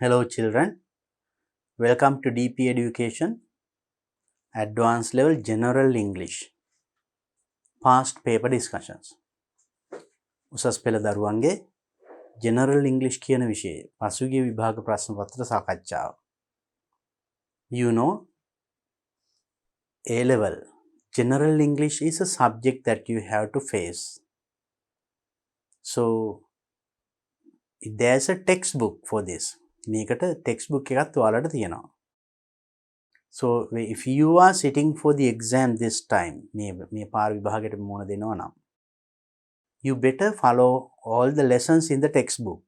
Hello children, welcome to DP Education, Advanced Level General English, Past Paper Discussions. උසස් පෙළ දරුවන්ගේ General English කියන විෂයේ පසුගිය විභාග ප්‍රශ්න පත්‍ර සාකච්ඡාව. You know, A level General English is a subject that you have to face. So there's a textbook for this. මේකට textbook එකක් ඔයාලට තියෙනවා. So if you are sitting for the exam this time, මේ පාර විභාගයට මුහුණ දෙනවා නම්, you better follow all the lessons in the textbook.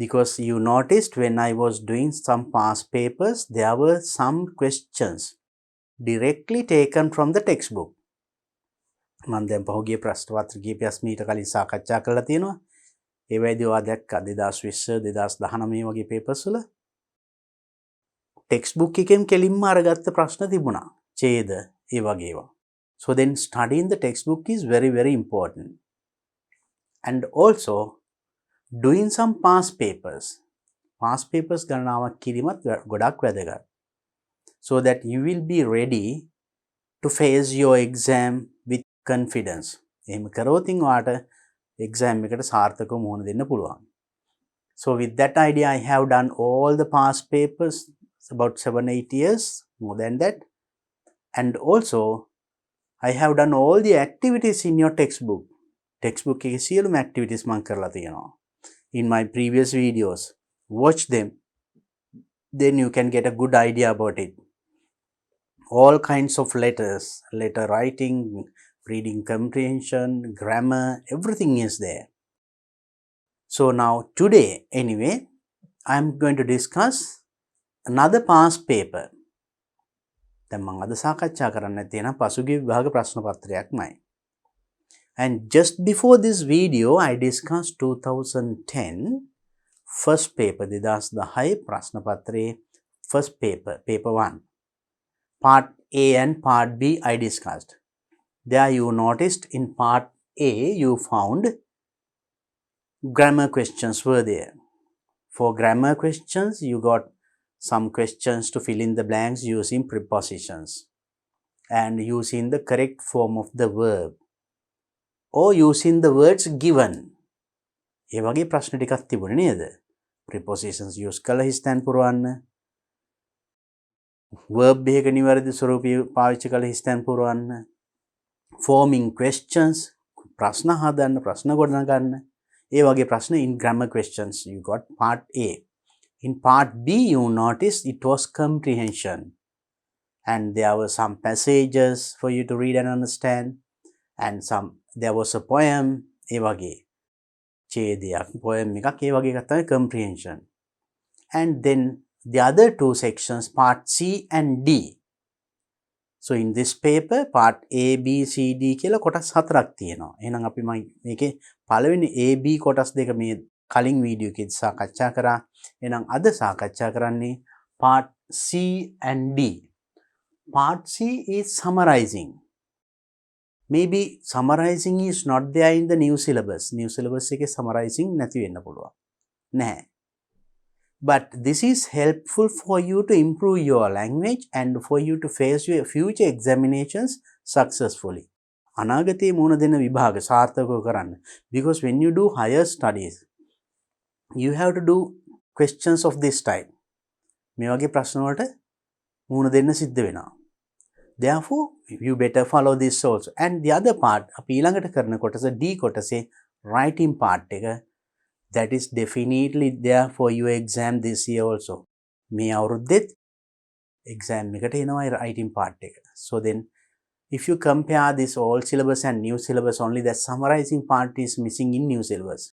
Because you noticed when I was doing some past papers, there were some questions directly taken from the textbook. මම දැන් පහුගිය ප්‍රශ්න පත්‍ර කීපයක් මීට කලින් සාකච්ඡා කරලා තියෙනවා. ඒ වේදී ඔයා දැක්කා 2020 2019 වගේ papers වල textbook එකෙන් කෙලින්ම අරගත්ත ප්‍රශ්න තිබුණා. ඡේද ඒ වගේ ඒවා. So then studying the textbook is very very important. And also doing some past papers. Past papers ගණනාවක් කිරීමත් ගොඩක් වැදගත්. So that you will be ready to face your exam with confidence. එහෙම කරොත් ඔයාට exam එකට සාර්ථකව මුහුණ දෙන්න පුළුවන්. So with that idea I have done all the past papers about 7-8 years, more than that. And also I have done all the activities in your textbook. Textbook එකේ සියලුම activities මම කරලා තියෙනවා. In my previous videos, watch them. Then you can get a good idea about it. All kinds of letters, letter writing, reading comprehension, grammar, everything is there. So now today anyway, I am going to discuss another past paper. දැන් මම අද සාකච්ඡා කරන්න තියෙන පසුගිය විභාග ප්‍රශ්න පත්‍රයක්මයි. And just before this video I discussed 2010 first paper 2010 ප්‍රශ්න පත්‍රයේ first paper 1 part A and part B I discussed. There you noticed in part A you found grammar questions were there. For grammar questions you got some questions to fill in the blanks using prepositions and using the correct form of the verb or using the words given. ඒ වගේ ප්‍රශ්න ටිකක් තිබුණේ නේද? Prepositions use කළ හිස්තැන් පුරවන්න, verb එකක නිවැරදි ස්වරූපය පාවිච්චි කළ හිස්තැන් පුරවන්න, forming questions ප්‍රශ්න හදන්න, ප්‍රශ්න ගොඩනගන්න. ඒ වගේ ප්‍රශ්න in grammar questions you got part A. In part B, you noticed it was comprehension. And there were some passages for you to read and understand. And there was a poem, ඒ වගේ. ඡේදයක්, poem එකක්, ඒ වගේ එකක් තමයි comprehension. And then the other two sections, part C and D. So in this paper, part A, B, C, D කියලා කොටස් හතරක් තියෙනවා. එහෙනම් අපි මේකේ පළවෙනි A, B කොටස් දෙක මේ කලින් වීඩියෝ එකේදී සාකච්ඡා කරා. එහෙනම් අද සාකච්ඡා කරන්නේ part C and D. Part C is summarizing. Maybe summarizing is not there in the new syllabus. New syllabus එකේ summarizing නැති වෙන්න පුළුවන්. නැහැ. But this is helpful for you to improve your language and for you to face your future examinations successfully. අනාගතයේ මුහුණ දෙන විභාග සාර්ථකව කරන්න. Because when you do higher studies, you have to do questions of this type. මේ වගේ ප්‍රශ්න වලට මුහුණ දෙන්න සිද්ධ වෙනවා. Therefore, you better follow this also. And the other part, අපි ඊළඟට කරන කොටස D කොටසේ writing part එක, that is definitely there for your exam this year also. මේ අවුරුද්දෙත් exam එකට එනවා writing part එක. So then, if you compare this old syllabus and new syllabus, only the summarizing part is missing in new syllabus.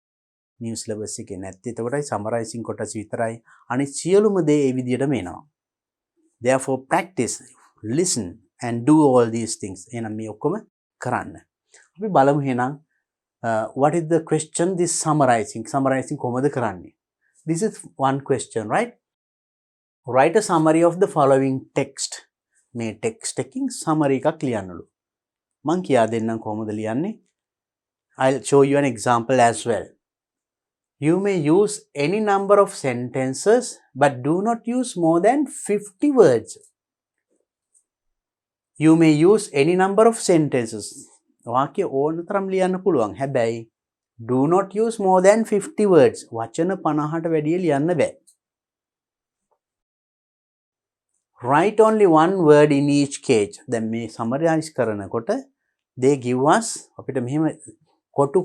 New syllabus එකේ නැත්te එතකොටයි summarizing කොටස විතරයි. අනිත් සියලුම දේ ඒ විදිහටම එනවා. Therefore practice, listen and do all these things. එහෙනම් මේ ඔක්කොම කරන්න. අපි බලමු එහෙනම් what is the question this summarizing කොහොමද කරන්නේ? This is one question, right? Write a summary of the following text. මේ text එකකින් summary එකක් ලියන්නලු. මම කියා දෙන්නම් කොහොමද ලියන්නේ. I'll show you an example as well. You may use any number of sentences, but do not use more than 50 words. You may use any number of sentences. වාක්‍ය ඕන තරම් ලියන්න පුළුවන්. හැබැයි do not use more than 50 words. වචන 50ට වැඩිය ලියන්න බෑ. Write only one word in each cage. දැන් මේ summarize කරනකොට they give us අපිට මෙහෙම කොටු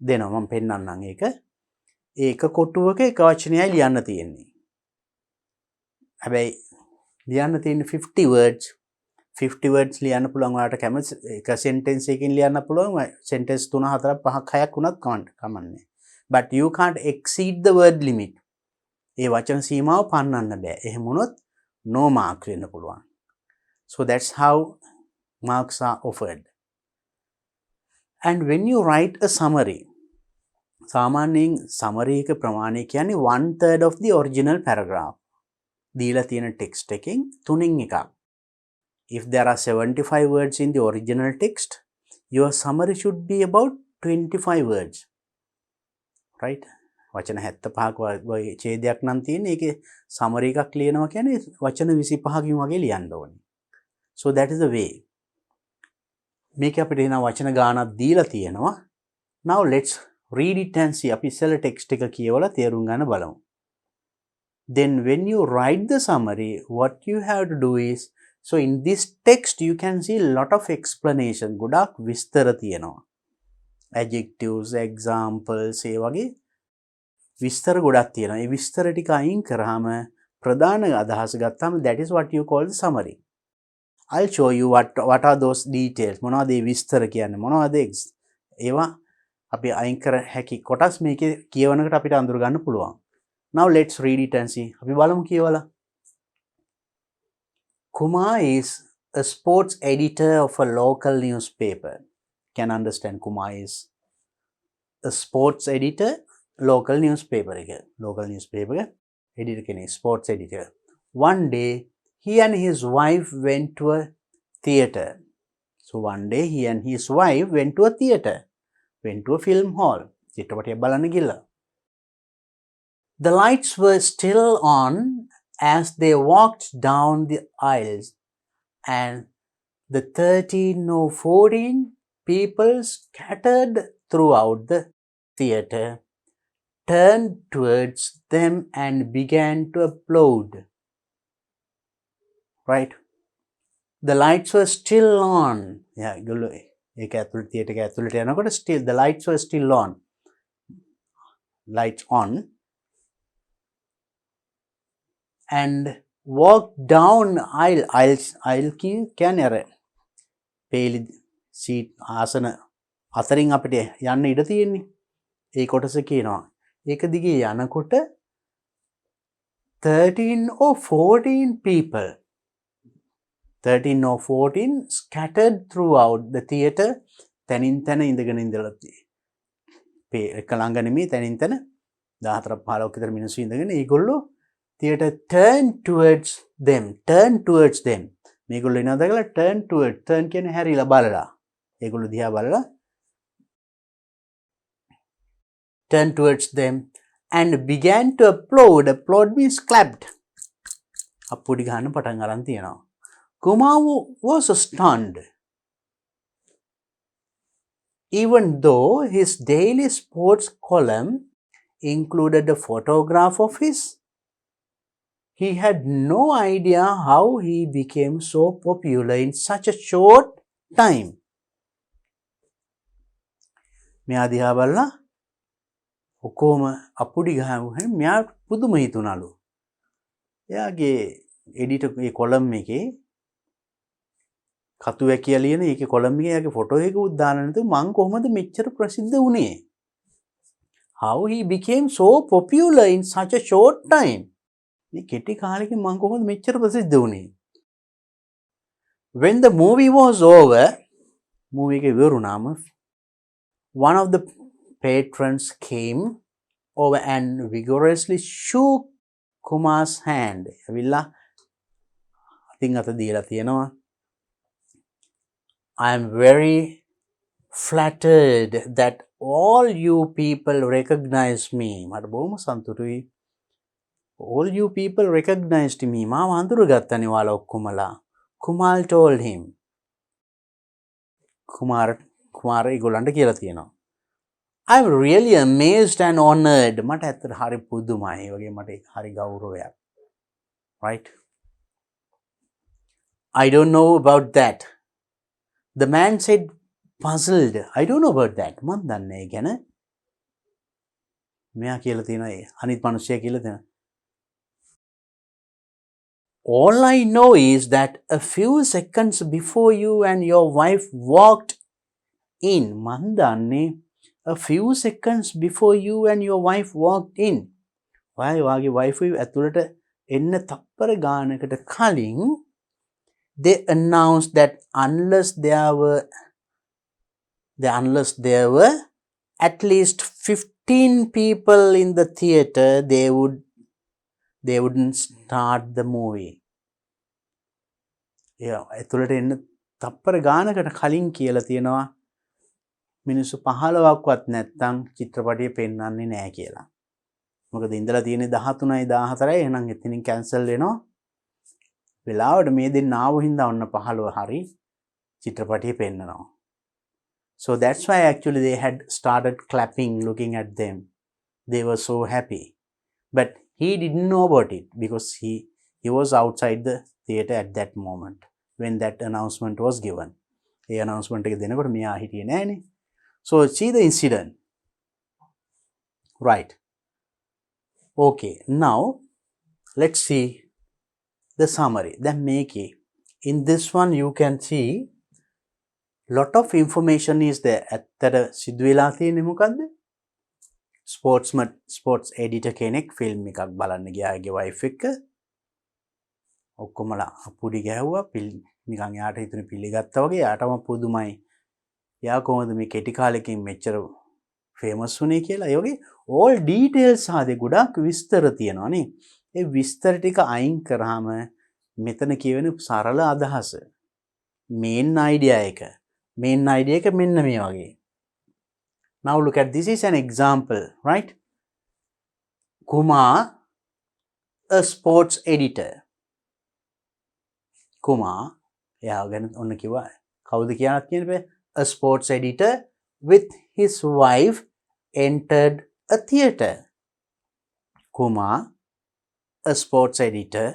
දෙනවා. මම පෙන්නන්නම් ඒක. ඒක කොටුවක එක වචනයයි ලියන්න තියෙන්නේ. හැබැයි ලියන්න තියෙන්නේ 50 words. 50 words ලියන්න පුළුවන් ඔයාලට කැමති එක sentence එකකින් ලියන්න පුළුවන් sentence 3 4 5 6ක් වුණත් කමන්නේ. But you can't exceed the word limit. ඒ වචන සීමාව පන්නන්න බෑ. එහෙම වුණොත් no mark වෙන්න පුළුවන්. So that's how marks are offered. And when you write a summary, සාමාන්‍යයෙන් summary එක ප්‍රමාණය කියන්නේ 1/3 of the original paragraph. දීලා තියෙන text එකෙන් 3න් එකක්. If there are 75 words in the original text, your summary should be about 25 words. Right? වචන 75ක වගේ ඡේදයක් නම් තියෙන්නේ ඒකේ summary එකක් ලියනවා කියන්නේ වචන 25කින් වගේ ලියන්න ඕනේ. So that is the way. මේක අපිට එන වචන ගානක් දීලා තියෙනවා. Now let's read it and see. අපි ඉස්සෙල්ලා text එක කියවලා තේරුම් ගන්න බලමු. Then when you write the summary, what you have to do is, so in this text you can see a lot of explanation. ගොඩක් විස්තර තියෙනවා. Adjectives, examples ඒ වගේ විස්තර ගොඩක් තියෙනවා. ඒ විස්තර ටික අයින් කරාම ප්‍රධාන අදහස ගත්තාම that is what you call the summary. I'll show you what are those details. මොනවද මේ විස්තර කියන්නේ? මොනවද ඒවා අපි අයින් කර හැකි කොටස් මේකේ කියවනකට අපිට අඳුර ගන්න පුළුවන්. Now let's read it and see. අපි බලමු කියවලා. Kumar is a sports editor of a local newspaper. Can understand Kumar is a sports editor, local newspaper again. Local newspaper editor කෙනෙක් sports editor. One day he and his wife went to a theater. So one day he and his wife went to a theater. Went to a film hall. චිත්‍රපටයක් බලන්න ගිහලා. The lights were still on as they walked down the aisles, and the 13 or 14 people scattered throughout the theater turned towards them and began to applaud. Right? The lights were still on. Yeah, ඒක ඇතුළට theater එක ඇතුළට යනකොට still the lights were still on. Lights on. And walked down aisle කියන්නේ අර පේලි seat ආසන අතරින් අපිට යන්න ඉඩ තියෙන්නේ. ඒ කොටස කියනවා. ඒක දිගේ යනකොට 13 or 14 people 13 or 14 scattered throughout the theater. තනින් තන ඉඳගෙන ඉඳලා එක ළඟ නෙමෙයි තනින් තන 14 15ක් විතර මිනිස්සු ඉඳගෙන ඒගොල්ලෝ theater turn towards them. මේගොල්ලෝ එනවා දැකලා turn කියන්නේ හැරිලා බලලා. ඒගොල්ලෝ දිහා බලලා turn towards them and began to applaud. Applaud means clapped. අප්පුඩි ගන්න පටන් අරන් තියනවා. Kumar was stunned. Even though his daily sports column included a photograph of his, he had no idea how he became so popular in such a short time. මෙයා දිහා බලලා ඔක්කොම අපුඩි ගහගෙන මෙයා පුදුම හිතුණලු. එයාගේ එඩිටර් මේ කොලම් එකේ කතු වැකිය ලියන ඒකේ කොලම් එකේ එයාගේ ෆොටෝ එක උදාන නැතුව මං කොහොමද මෙච්චර ප්‍රසිද්ධ වුණේ? How he became so popular in such a short time. මේ කෙටි කාලෙකින් මං කොහොමද මෙච්චර ප්‍රසිද්ධ වුණේ? When the movie was over, movie එක ඉවරුණාම one of the patrons came over and vigorously shook Kumar's hand. ඇවිල්ලා අතින් අත දීලා තියෙනවා. I am very flattered that all you people recognize me. මට බොහොම සතුටුයි. All you people recognized me. මාව අඳුරගත්තනේ ඔයාලා ඔක්කොමලා. Kumar told him. කුමාර ඒගොල්ලන්ට කියලා තියෙනවා. I'm really amazed and honored. මට ඇත්තට හරි පුදුමයි. ඒ වගේ මට හරි ගෞරවයක්. Right? I don't know about that. The man said puzzled. I don't know about that. මන් දන්නේ ඒ ගැන. මෙයා කියලා තියෙනවා අනිත් මිනිස්සයා කියලා තියෙනවා. All I know is that a few seconds before you and your wife walked in. මන් දන්නේ a few seconds before you and your wife walked in. ඔයාගේ wife ඇතුළට එන්න තප්පර ගානකට කලින් they announced that unless there were at least 15 people in the theater, they wouldn't start the movie. ඇතුළට එන්න තප්පර ගානකට කලින් කියලා තියෙනවා මිනිස්සු 15ක්වත් නැත්තම් චිත්‍රපටිය පෙන්වන්නේ නැහැ කියලා. මොකද ඉඳලා තියෙන්නේ 13යි 14යි එහෙනම් එතනින් කැන්සල් වෙනවා. වෙලාවට මේ දෙන්න ආව හින්දා ඔන්න 15 හරි චිත්‍රපටිය පෙන්නනවා. So that's why actually they had started clapping looking at them. They were so happy. But he didn't know about it because he was outside the theater at that moment when that announcement was given. The announcement එක දෙනකොට මෙයා හිටියේ නෑනේ. So see the incident. Right. Okay. Now let's see the summary. Then make it. In this one you can see lot of information is there. ඇත්තට සිදු වෙලා තියෙන්නේ මොකද්ද? ස්පෝර්ට්ස් එඩිටර් කෙනෙක් ෆිල්ම් එකක් බලන්න ගියාගේ වයිෆ් එක්ක. ඔක්කොමලා අපුඩි ගැහුවා. නිකන් යාට හිතුනේ පිළිගත්තා වගේ. යාටම පුදුමයි. යා කොහොමද මේ කෙටි කාලෙකින් මෙච්චර ෆේමස් වුනේ කියලා. ඒ වගේ all details ආදී ගොඩක් විස්තර තියෙනවා නේ. ඒ විස්තර ටික අයින් කරාම මෙතන කියවෙන සරල අදහස. main idea එක මෙන්න මේ වගේ. Now look at this is an example, right? Kumar, a sports editor. Kumar, එයා ගැන ඔන්න කිව්වා. කවුද කියලා කියන්නේ? A sports editor with his wife entered a theater. Kumar, a sports editor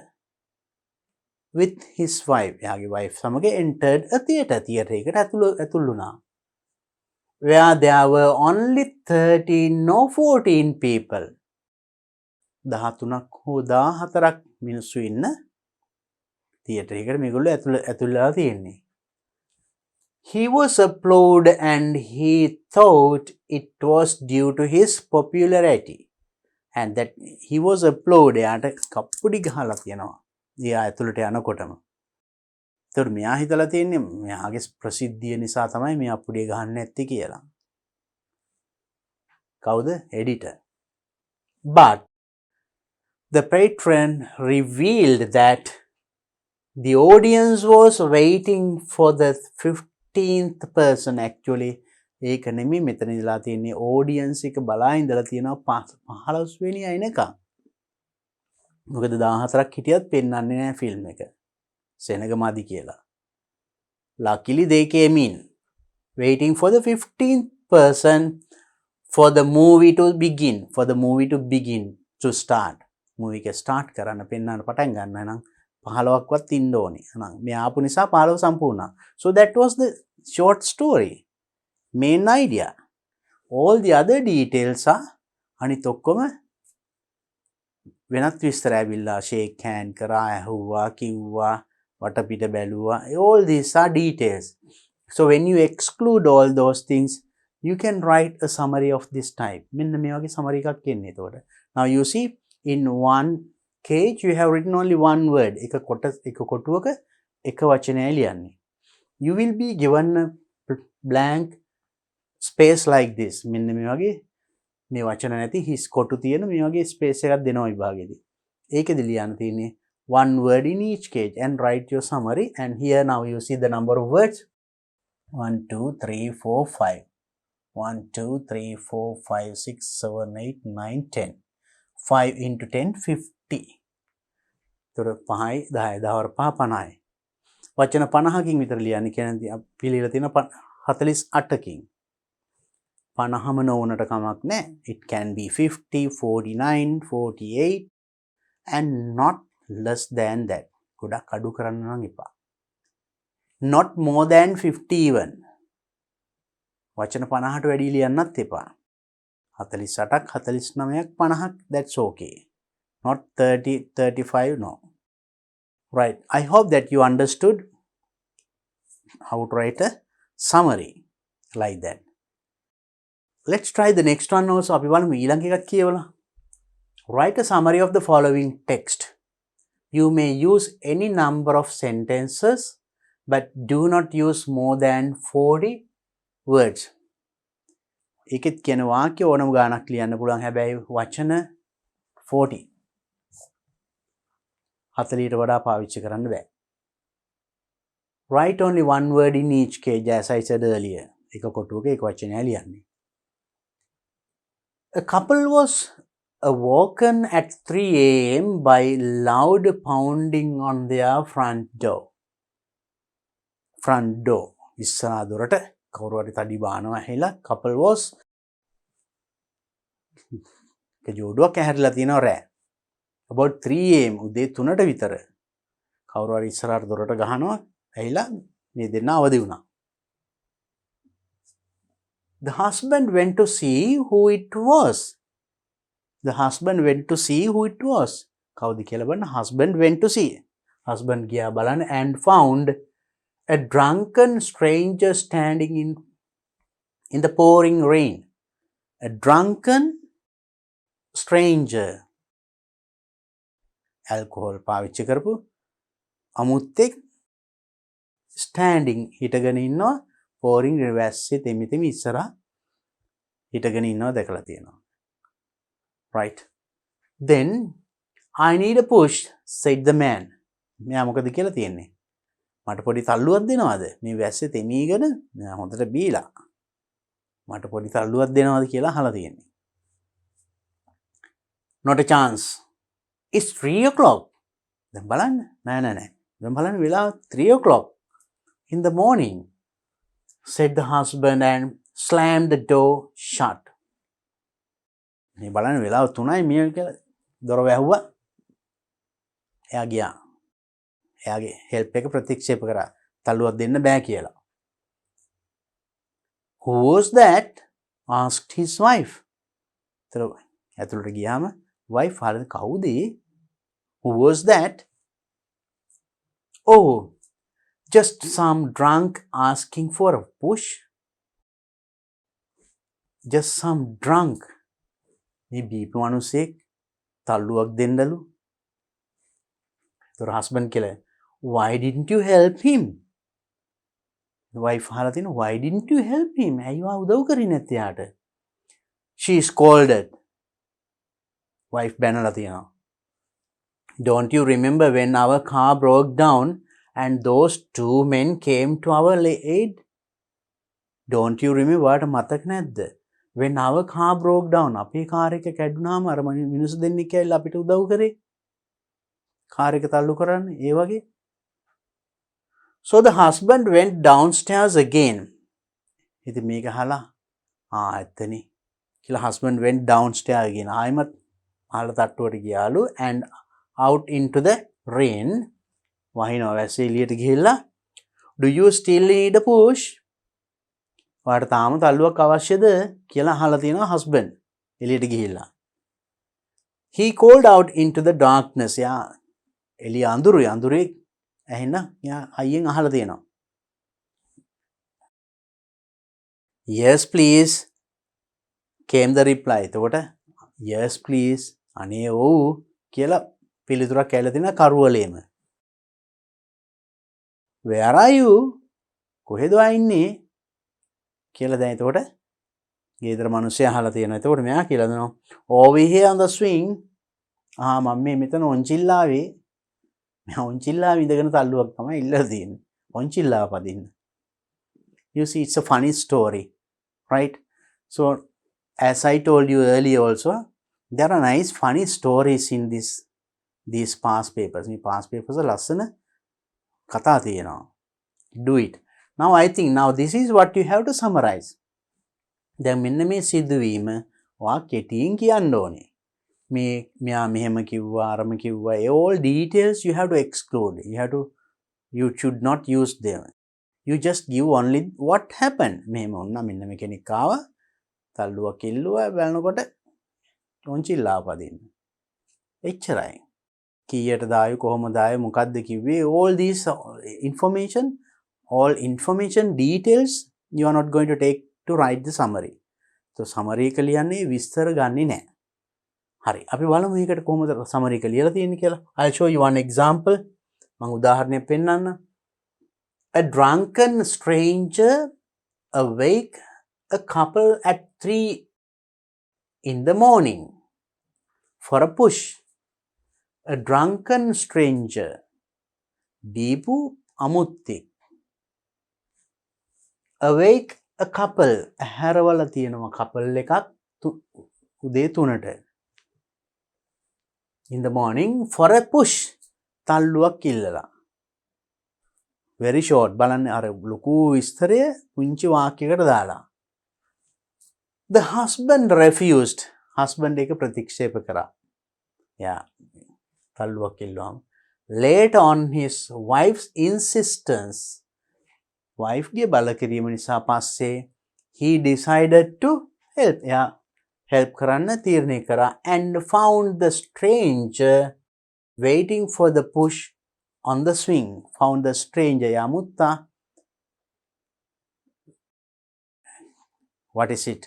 with his wife. එයාගේ wife සමග entered a theater. theater එකට ඇතුළු වුණා. Where there were only 13 or 14 people. 13ක් හෝ 14ක් මිනිස්සු ඉන්න theater එකට මේගොල්ලෝ ඇතුළලා තියෙන්නේ. He was applauded and he thought it was due to his popularity. And that he was applauded. එයාට කප්පුඩි ගහලා තියෙනවා. එයා ඇතුළට යනකොටම. එතකොට මෙයා හිතලා තියෙන්නේ මෙයාගේ ප්‍රසිද්ධිය නිසා තමයි මෙයා අපුඩිය ගහන්න නැත්තේ කියලා. කවුද? editor. But the patron revealed that the audience was waiting for the 15th person. Actually ඒක නෙමෙයි මෙතන ඉඳලා තියෙන්නේ audience එක බලා ඉඳලා තියෙනවා 15 වෙනි අයනකම්. මොකද 14ක් හිටියත් පෙන්වන්නේ නැහැ ෆිල්ම් එක. සෙනගමදි කියලා. Luckily they came in waiting for the 15th person for the movie to begin to start. movie එක start කරන්න පෙන්වන්න පටන් ගන්න නම් 15ක්වත් ඉන්න ඕනේ. එහෙනම් මේ ආපු නිසා 15 සම්පූර්ණ. So that was the short story. Main idea. All the other details are අනිත් ඔක්කොම වෙනත් විස්තර ඇවිල්ලා shake hand කරා ඇහුවා කිව්වා වටපිට බැලුවා. All these are details. So when you exclude all those things, you can write a summary of this type. මෙන්න මේ වගේ summary එකක් එන්නේ එතකොට. Now you see in one page you have written only one word. එක කොටුවක එක වචනයයි ලියන්නේ. You will be given a blank space like this. මෙන්න මේ වගේ මේ වචන නැති හිස් කොටු තියෙන මේ වගේ space එකක් දෙනවා විභාගෙදී. ඒකෙදි ලියන්න තියෙන්නේ one word in each page and write your summary. And here now you see the number of words 1 2 3 4 5. 1 2 3 4 5 6 7 8 9 10 5 into 10 50 තොර 5යි 10යි 10 වර 5 50යි වචන 50කින් විතර ලියන්නේ කියන්නේ පිළිලා තියෙන 48කින් 50ම නොවුනට කමක් නැහැ. It can be 50 49 48 and not less than that. ගොඩක් අඩු කරන්න නම් එපා. Not more than 50 even. වචන 50ට වැඩි ලියන්නත් එපා. 48ක් 49ක් 50ක් that's okay. Not 30 35 no. Right. I hope that you understood how to write a summary like that. Let's try the next one also. අපි බලමු ඊළඟ එකත් කියවලා. Write a summary of the following text. You may use any number of sentences but do not use more than 40 words. ඒකෙත් කියන වාක්‍ය ඕනම ගානක් ලියන්න පුළුවන්. හැබැයි වචන 40. 40ට වඩා පාවිච්චි කරන්න බෑ. Write only one word in each case as I said earlier. එක කොටුවක එක වචනයක් ලියන්නේ. A couple was awoken at 3 a.m. by loud pounding on their front door. Front door. ඉස්සරහ දොරට කවුරු හරි තඩි බානවා ඇහිලා couple was ජෝඩුවක් ඇහැරිලා තියෙනවා රෑ. About 3 a.m. උදේ 3ට විතර කවුරු හරි ඉස්සරහට දොරට ගහනවා ඇහිලා මේ දෙන්න අවදි වුණා. The husband went to see who it was. The husband went to see who it was. කවුද කියලා බලන්න. Husband went to see. Husband ගියා බලන්න and found a drunken stranger standing in the pouring rain. A drunken stranger. Alcohol පාවිච්චි කරපු අමුත්තෙක් standing හිටගෙන ඉන්නවා pouring වැස්සේ තෙමි තෙමි ඉස්සරහා හිටගෙන ඉන්නවා දැකලා තියෙනවා. Right. Then I need a push, said the man. මෙයා මොකද කියලා තියෙන්නේ? මට පොඩි තල්ලුවක් දෙනවද? මේ වැස්සේ තෙමීගෙන මම හොඳට බීලා. මට පොඩි තල්ලුවක් දෙනවද කියලා අහලා තියෙන්නේ. Not a chance. It's 3 o'clock. දැන් බලන්න. නෑ. දැන් බලන්න වෙලාව 3 o'clock in the morning, said the husband and slammed the door shut. මේ බලන්න වෙලාව 3යි මිය කියලා දොර වැහුවා. එයා ගියා. එයාගේ හෙල්ප් එක ප්‍රතික්ෂේප කරා. තල්ලුවක් දෙන්න බෑ කියලා. Who was that? asked his wife. ඒතර ඇතුළට ගියාම wife හරිද කවුද? Who was that? Oh, just some drunk asking for a push. Just some drunk. මේ බීපු මිනිස්සෙක් තල්ලුවක් දෙන්නලු. ඒතර husband කියලා, why didn't you help him? The wife අහලා තිනවා, why didn't you help him? ඇයි වා උදව් කරේ නැත්තේ යාට? She scolded. Wife බැනලා තිනවා. Don't you remember when our car broke down and those 2 men came to our aid? Don't you remember? වාට මතක නැද්ද? When our car broke down, අපේ කාර් එක කැඩුනාම අර මිනිස්සු දෙන්නෙක් ඇවිල්ලා අපිට උදව් කරේ. කාර් එක තල්ලු කරන්න ඒ වගේ. So the husband went downstairs again. ඉතින් මේක අහලා ඇත්තනේ කියලා husband went downstairs again. ආයිමත් අහලා තට්ටුවට ගියාලු and out into the rain. වහිනවා වැස්සේ එළියට ගිහිල්ලා, do you still need a push? වාට තාම තල්ලුවක් අවශ්‍යද කියලා අහලා තියෙනවා husband එළියට ගිහිල්ලා. He called out into the darkness. යා එළිය අඳුරේ ඇහෙන්න යා අයියෙන් අහලා තියෙනවා. Yes please came the reply. එතකොට yes please අනේ ඔව් කියලා පිළිතුරක් ඇවිල්ලා තියෙනවා කරුවලේම. Where are you? කොහෙද ඉන්නේ? කියලා දැන් එතකොට ගේදර මිනිස්සයා අහලා තියෙනවා. එතකොට මෙයා කියලා දෙනවා over here on the swing. මම මේ මෙතන ඔන්චිල්ලාවේ මම ඔන්චිල්ලාවේ ඉඳගෙන තල්ලුවක් තමයි ඉල්ලලා තියෙන්නේ. ඔන්චිල්ලාව පදින්න. You see, it's a funny story, right? So as I told you earlier also, there are nice funny stories in these past papers. මේ past papers ලස්සන කතා තියෙනවා. Do it. Now I think now this is what you have to summarize. දැන් මෙන්න මේ සිදුවීම ඔයා කෙටියෙන් කියන්න ඕනේ. මෙයා මෙහෙම කිව්වා අරම කිව්වා, all details you have to exclude. You should not use them. You just give only what happened. මෙහෙම වුණා, මෙන්න මේ කෙනෙක් ආවා, තල්ලුවා කිල්ලුවා, බලනකොට ඔන්චිල්ලා පදින්න. එච්චරයි. කීයට දායු කොහොමද ආයේ මොකද්ද කිව්වේ, all these information details you are not going to take to write the summary. So summary එක ලියන්නේ විස්තර ගන්නේ නැහැ. හරි, අපි බලමු මේකට කොහොමද summary එක ලියලා තියෙන්නේ කියලා. I'll show you one example. මම උදාහරණයක් පෙන්නන්න. A drunken stranger awake a couple at 3 in the morning for a push. A drunken stranger, දීපු අමුත්තෙක්, awake a couple, ඇහැරවල තියෙනවා couple එකක් උදේ 3ට, in the morning for a push, තල්ලුවක් ඉල්ලලා. very short. බලන්න අර ලොකු විස්තරය පුංචි වාක්‍යයකට දාලා. The husband refused. husband එක ප්‍රතික්ෂේප කරා. yeah, තල්ලුවක් ඉල්ලුවාම. later on his wife's insistence, wife ගේ බල කිරීම නිසා පස්සේ he decided to help. help කරන්න තීරණය කරා and found the stranger waiting for the push on the swing. Found the stranger, yamutta. What is it?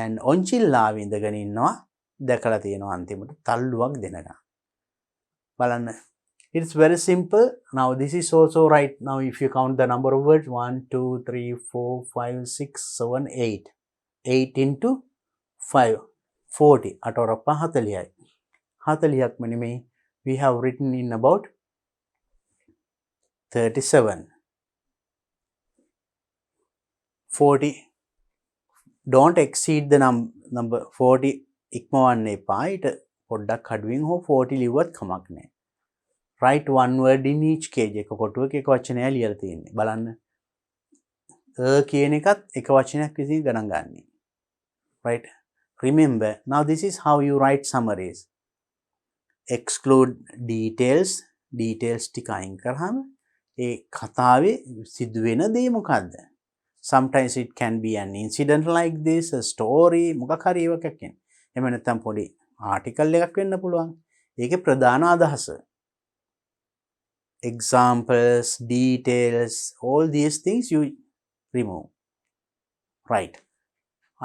and ඔන්චිල්ලාව ඉඳගෙන ඉන්නවා, දැකලා තියෙනවා අන්තිමට තල්ලුවක් දෙනකම්. බලන්න, it's very simple. Now this is also right. Now if you count the number of words, 1 2 3 4 5 6 7 8, 8 into 5 40, අටවරප්පා 40යි. 40ක්ම නෙමෙයි, we have written in about 37. 40. Don't exceed the number 40 ඉක්මවන්න එපා. ඊට පොඩ්ඩක් අඩුවෙන් හෝ 40 ලිව්වත් කමක් නැහැ. Write one word in each case. එක කොටුවක එක වචනයක් ලියලා තියෙන්නේ. බලන්න. කියන එකත් එක වචනයක් විසින් ගණන් ගන්න. Right? Remember, now this is how you write summaries. Exclude details. Details ටික අයින් කරාම ඒ කතාවේ සිදුවෙන දේ මොකද්ද? Sometimes it can be an incident like this, a story, මොකක් හරි එකක් කියන්නේ. එහෙම නැත්නම් පොඩි ආටිකල් එකක් වෙන්න පුළුවන්. ඒකේ ප්‍රධාන අදහස. Examples, details, all these things you remove. Right.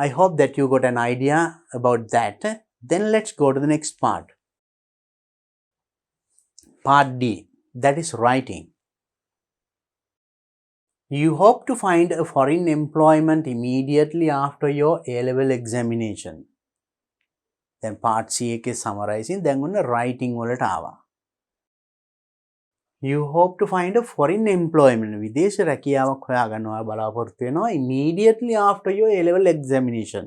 I hope that you got an idea about that. Then let's go to the next part. Part D, that is writing. You hope to find a foreign employment immediately after your A-level examination. Then part C is summarizing. Then on the writing වලට ආවා. You hope to find a foreign employment. විදේශ රැකියාවක් හොයාගන්නවා බලාපොරොත්තු වෙනවා immediately after your A-level examination.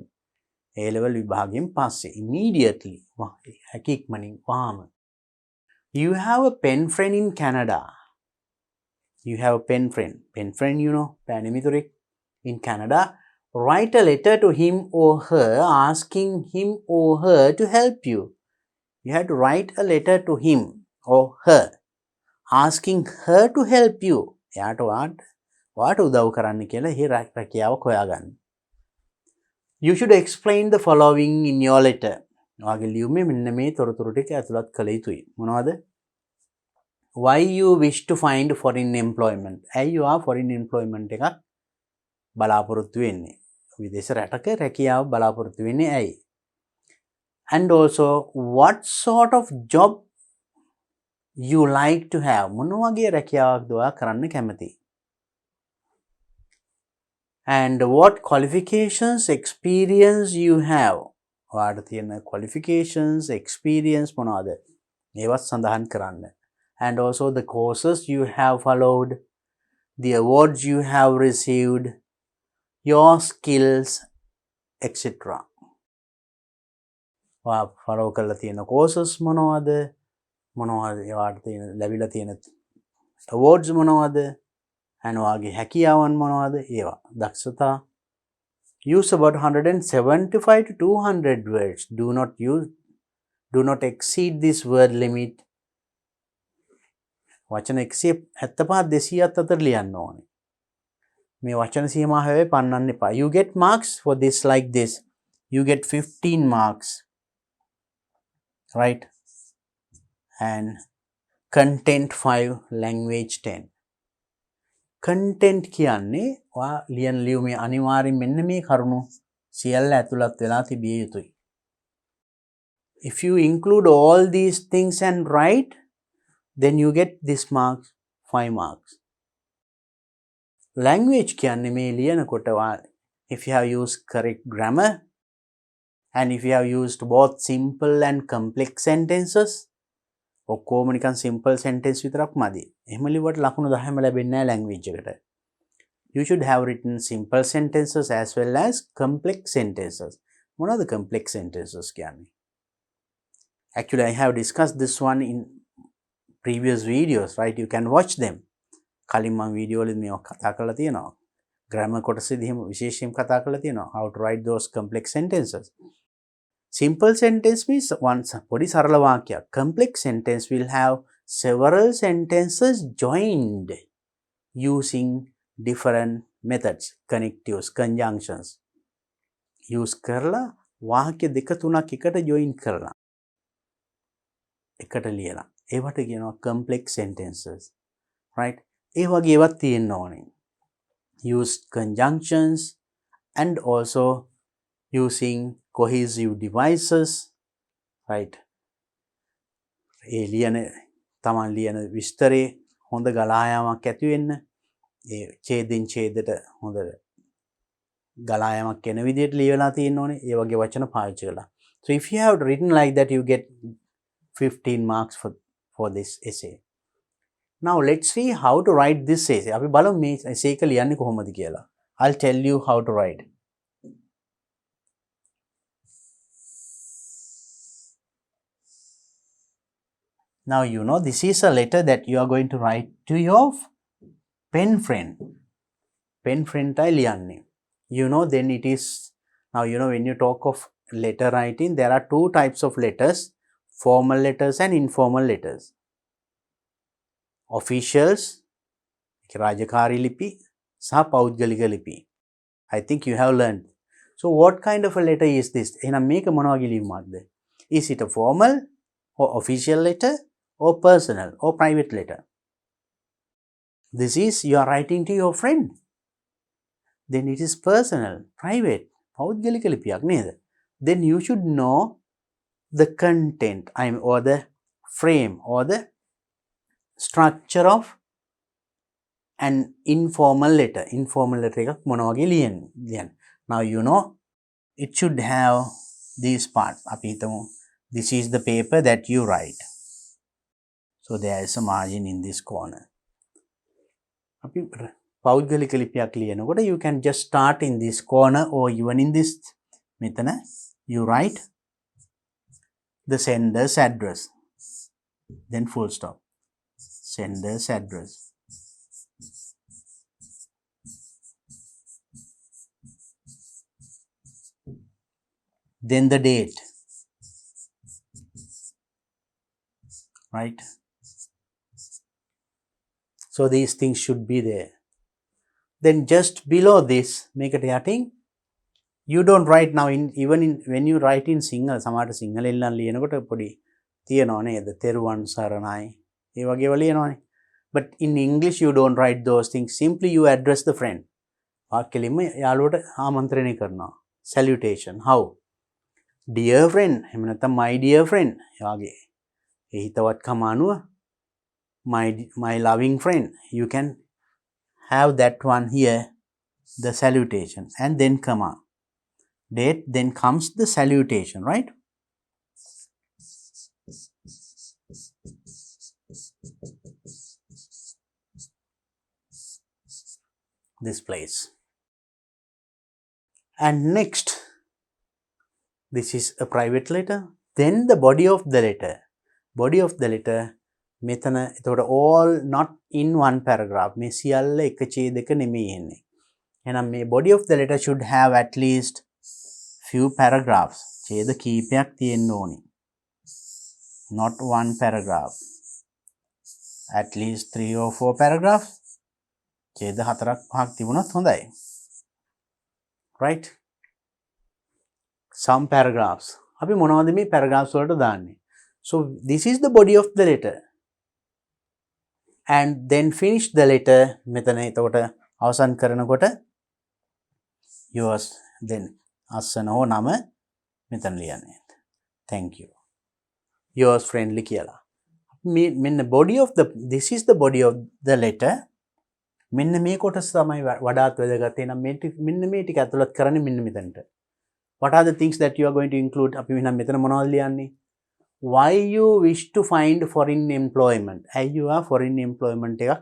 A-level විභාගයෙන් පස්සේ immediately. හැකියක්මනින් වහාම. You have a pen friend in Canada. You have a pen friend. Pen friend, you know, පැනමිතුරෙක් in Canada. Write a letter to him or her asking him or her to help you. You have to write a letter to him or her asking her to help you. එයාට වාට උදව් කරන්න කියලා ඒ රැකියාවක් හොයාගන්න. You should explain the following in your letter. ඔයාගේ ලියුමේ මෙන්න මේ තොරතුරු ටික ඇතුළත් කළ යුතුයි. මොනවද? Why you wish to find foreign employment. ඇයි ඔයා foreign employment එකක් බලාපොරොත්තු වෙන්නේ? විදේශ රටක රැකියාව බලාපොරොත්තු වෙන්නේ ඇයි? And also what sort of job you like to have. මොන වගේ රැකියාවක්ද ඔයා කරන්න කැමති? And what qualifications, experience you have. ඔයාට තියෙන qualifications, experience මොනවද? ඒවත් සඳහන් කරන්න. And also the courses you have followed, the awards you have received, your skills, etc. Follow කරලා තියෙන courses මොනවද ඒවට තියෙන ලැබිලා තියෙන awards මොනවද and ඔයාගේ හැකියාවන් මොනවද ඒවා දක්ෂතා use about 175 to 200 words do not exceed this word limit වචන 175 200ත් අතර ලියන්න ඕනේ මේ වචන සීමාව පන්නන්න එපා you get marks for this like this you get 15 marks right and content 5 language 10 content කියන්නේ ඔයා ලියන ලියුමේ අනිවාර්යෙන් මෙන්න මේ කරුණු සියල්ල ඇතුළත් වෙලා තිබිය යුතුයි if you include all these things and write then you get this marks 5 marks language කියන්නේ මේ ලියනකොට if you have used correct grammar and if you have used both simple and complex sentences ඔක්කොම නිකන් simple sentence විතරක් මදි. එහෙම ලිව්වට ලකුණු 10ම ලැබෙන්නේ නැහැ language එකට. You should have written simple sentences as well as complex sentences. මොනවද complex sentences කියන්නේ? Actually I have discussed this one in previous videos, right? You can watch them. කලින් මම වීඩියෝ වලින් මේක කතා කරලා තියෙනවා. grammar කොටසෙදී එහෙම විශේෂයෙන් කතා කරලා තියෙනවා. How to write those complex sentences. Simple sentence means one podi sarala vakya. Complex sentence will have several sentences joined using different methods, connectives, conjunctions. Use කරලා වාක්‍ය දෙක තුනක් එකට join කරලා එකට ලියලා. ඒවට කියනවා complex sentences. Right? ඒ වගේ ඒවත් තියෙන්න ඕනේ. Use conjunctions and also using cohesive devices, right? තමන් ලියන විස්තරේ හොඳ ගලායාමක් ඇති වෙන්න ඒ ඡේදෙන් ඡේදයට හොඳ ගලායාමක් එන විදිහට ලියලා තියෙන්න ඕනේ. ඒ වගේ වචන පාවිච්චි කරලා. So if you have written like that you get 15 marks for this essay. Now let's see how to write this essay. අපි බලමු මේ essay එක ලියන්නේ කොහොමද කියලා. I'll tell you how to write. Now you know this is a letter that you are going to write to your pen friend. Pen friend tai liyanne. You know then it is now you know when you talk of letter writing there are two types of letters, formal letters and informal letters. Officials රාජකාරී ලිපි සහ පෞද්ගලික ලිපි. I think you have learned. So what kind of a letter is this? එහෙනම් මේක මොන වගේ ලියුමක්ද? Is it a formal or official letter or personal or private letter? This is you are writing to your friend. Then it is personal, private, පෞද්ගලික ලිපියක් නේද? Then you should know the content or the frame or the structure of an informal letter. Informal letter එකක් මොන වගේ ලියන්නේ? Now you know it should have this part. අපි හිතමු this is the paper that you write. So there is a margin in this corner. අපි පෞද්ගලික ලිපියක් ලියනකොට you can just start in this corner or even in this මෙතන you write the sender's address. Then full stop. Sender's address. Then the date. Right? So these things should be there. Then just below this, make it yachting. You don't write now when you write in Sinhala, සමහරට සිංහලෙන් ලියනකොට පොඩි තියනවා නේද? තෙරුවන් සරණයි. ඒ වගේ ලියනවානේ. But in English you don't write those things. Simply you address the friend. වාක්‍යෙලින්ම යාළුවට ආමන්ත්‍රණය කරනවා. Salutation. How? Dear friend. එහෙම නැත්නම් my dear friend. ඒ වගේ. ඒ හිතවත්කම අනුව my loving friend. You can have that one here, the salutation, and then comma. Date, then comes the salutation, right? This place. And next, this is a private letter. Then the body of the letter. Body of the letter මෙතන එතකොට all not in one paragraph. මේ සියල්ල එක ඡේදක නෙමෙයි එන්නේ. එහෙනම් මේ body of the letter should have at least few paragraphs. ඡේද කීපයක් තියෙන්න ඕනි. Not one paragraph. At least 3 or 4 paragraphs. ඡේද 4ක් 5ක් තිබුණොත් හොඳයි. Right? Some paragraphs. අපි මොනවද මේ paragraphs වලට දාන්නේ? So this is the body of the letter. And then finish the letter. මෙතන එතකොට අවසන් කරනකොට yours then අස්සන හෝ නම මෙතන ලියන්නේ. Thank you. Yours friendly කියලා. මෙන්න body of the this is the body of the letter. මෙන්න මේ කොටස තමයි වඩාත් වැදගත්. එහෙනම් මෙන්න මේ ටික ඇතුළත් කරන්නේ මෙන්න මෙතනට. What are the things that you are going to include? අපි මෙන්න මෙතන මොනවද ලියන්නේ? Why you wish to find foreign employment? You are foreign employment එකක්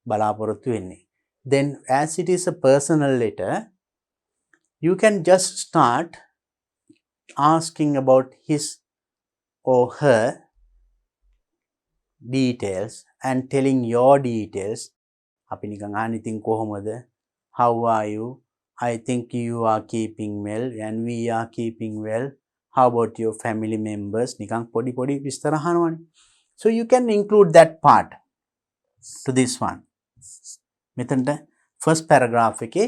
බලාපොරොත්තු වෙන්නේ. Then as it is a personal letter, you can just start asking about his or her details and telling your details. අපි නිකන් අහන්න ඉතින් කොහොමද? How are you? I think you are keeping well and we are keeping well. How about your family members? නිකන් පොඩි පොඩි විස්තර අහනවනේ. So you can include that part to this one. මෙතනට first paragraph එකේ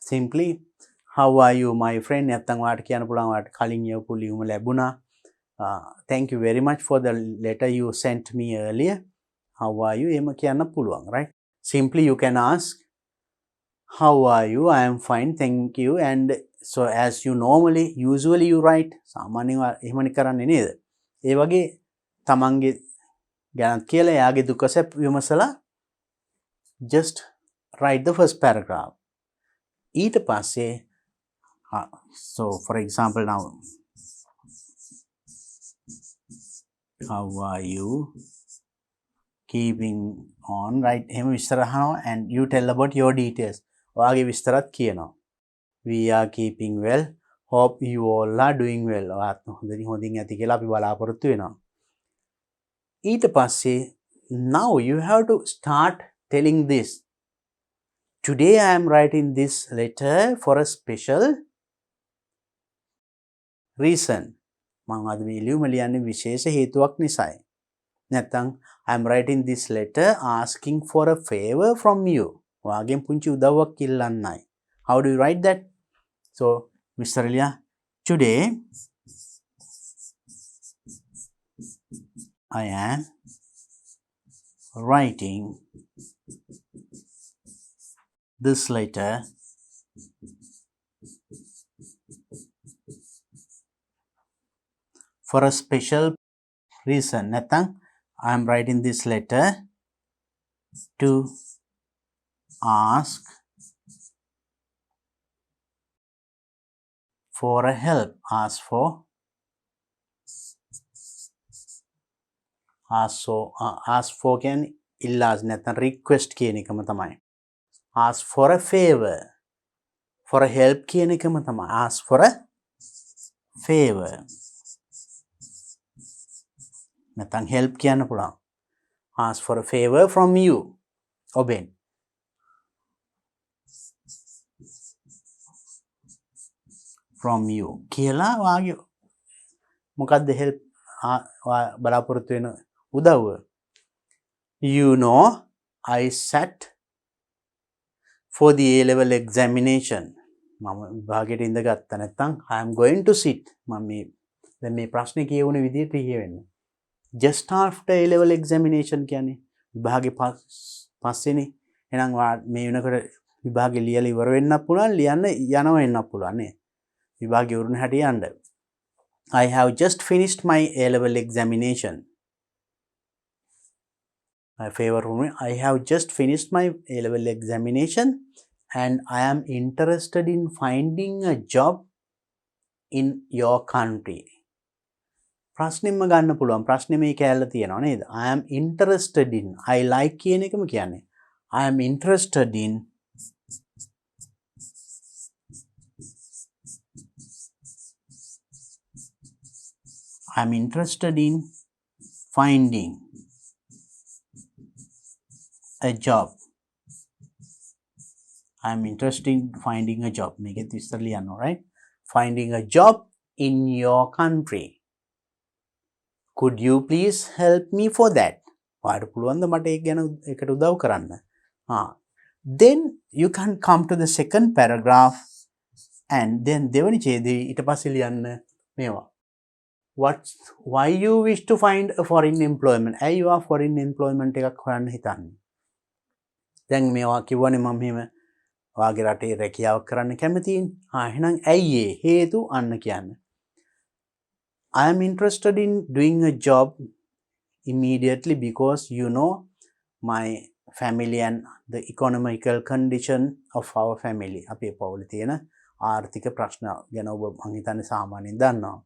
simply how are you my friend නැත්තම් ඔයාලට කියන්න පුළුවන් ඔයාලට කලින් යවපු ලියුම ලැබුණා. Thank you very much for the letter you sent me earlier. How are you? එහෙම කියන්න පුළුවන්, right? Simply you can ask how are you? I am fine, thank you. And so as you usually you write සාමාන්‍යයෙන් එහෙමනේ කරන්නේ නේද? ඒ වගේ තමන්ගේ ගැන කියලා එයාගේ දුක සැප විමසලා just write the first paragraph. ඊට පස්සේ so for example now how are you keeping on, right? එහෙම විස්තර අහනවා and you tell about your details. ඔයාගේ විස්තරත් කියනවා. We are keeping well. Hope you all are doing well. ඔයාත් හොඳින් ඇති කියලා අපි බලාපොරොත්තු වෙනවා. ඊට පස්සේ now you have to start telling this. Today I am writing this letter for a special reason. මම අද මේ ලියුම ලියන්නේ විශේෂ හේතුවක් නිසායි. නැත්නම් I am writing this letter asking for a favor from you. ඔයාගෙන් පුංචි උදව්වක් ඉල්ලන්නයි. How do you write that? So Mr. Elia, today I am writing this letter for a special reason. නැත්නම් I am writing this letter to ask for a help. Ask for කියන්නේ ඉල්ලාස් නැත්නම් request කියන එකම තමයි. Ask for a favor. For a help කියන එකම තමයි. Ask for a favor. නැත්නම් help කියන්න පුළුවන්. Ask for a favor from you. ඔබෙන්. From you කියලා වාගේ මොකක්ද help බලාපොරොත්තු වෙන උදව්ව? You know I sat for the A-level examination. මම විභාගයට ඉඳගත්තා. නැත්නම් I am going to sit. මම මේ දැන් මේ ප්‍රශ්නේ කියවුන විදිහට කියවෙන්න. Just after A-level examination කියන්නේ විභාගේ පස්සේනේ. එහෙනම් මේ වෙනකොට විභාගේ ලියලා ඉවර වෙන්නත් පුළුවන්, ලියන්න යනවා වෙන්නත් පුළුවන් නේ. විභාගේ උරුණ හැටි යන්න. I have just finished my A-level examination. My favorite room. I have just finished my A-level examination and I am interested in finding a job in your country. ප්‍රශ්නෙම ගන්න පුළුවන්. ප්‍රශ්නේ මේ කැලේ තියෙනවා නේද? I am interested in. I like කියන එකම කියන්නේ. I am interested in I'm interested in finding a job. I'm interested in finding a job. මේකෙත් විස්තර ලියන්න, right? Finding a job in your country. Could you please help me for that? ඔයාලට පුළුවන්ද මට ඒක ගැන එකට උදව් කරන්න? Then you can come to the second paragraph and then දෙවනි ඡේදයේ ඊට පස්සේ ලියන්න මේවා. Why you wish to find a foreign employment? ඇයි ඔයා foreign employment එකක් හොයන්න හිතන්නේ? දැන් මේවා කිව්වනේ මම මෙහෙම ඔයාගේ රටේ රැකියාවක් කරන්න කැමතියි. එහෙනම් ඇයි ඒ හේතු අන්න කියන්න. I am interested in doing a job immediately because my family and the economical condition of our family. අපේ පවුලේ තියෙන ආර්ථික ප්‍රශ්න ගැන ඔබ මං හිතන්නේ සාමාන්‍යයෙන් දන්නවා.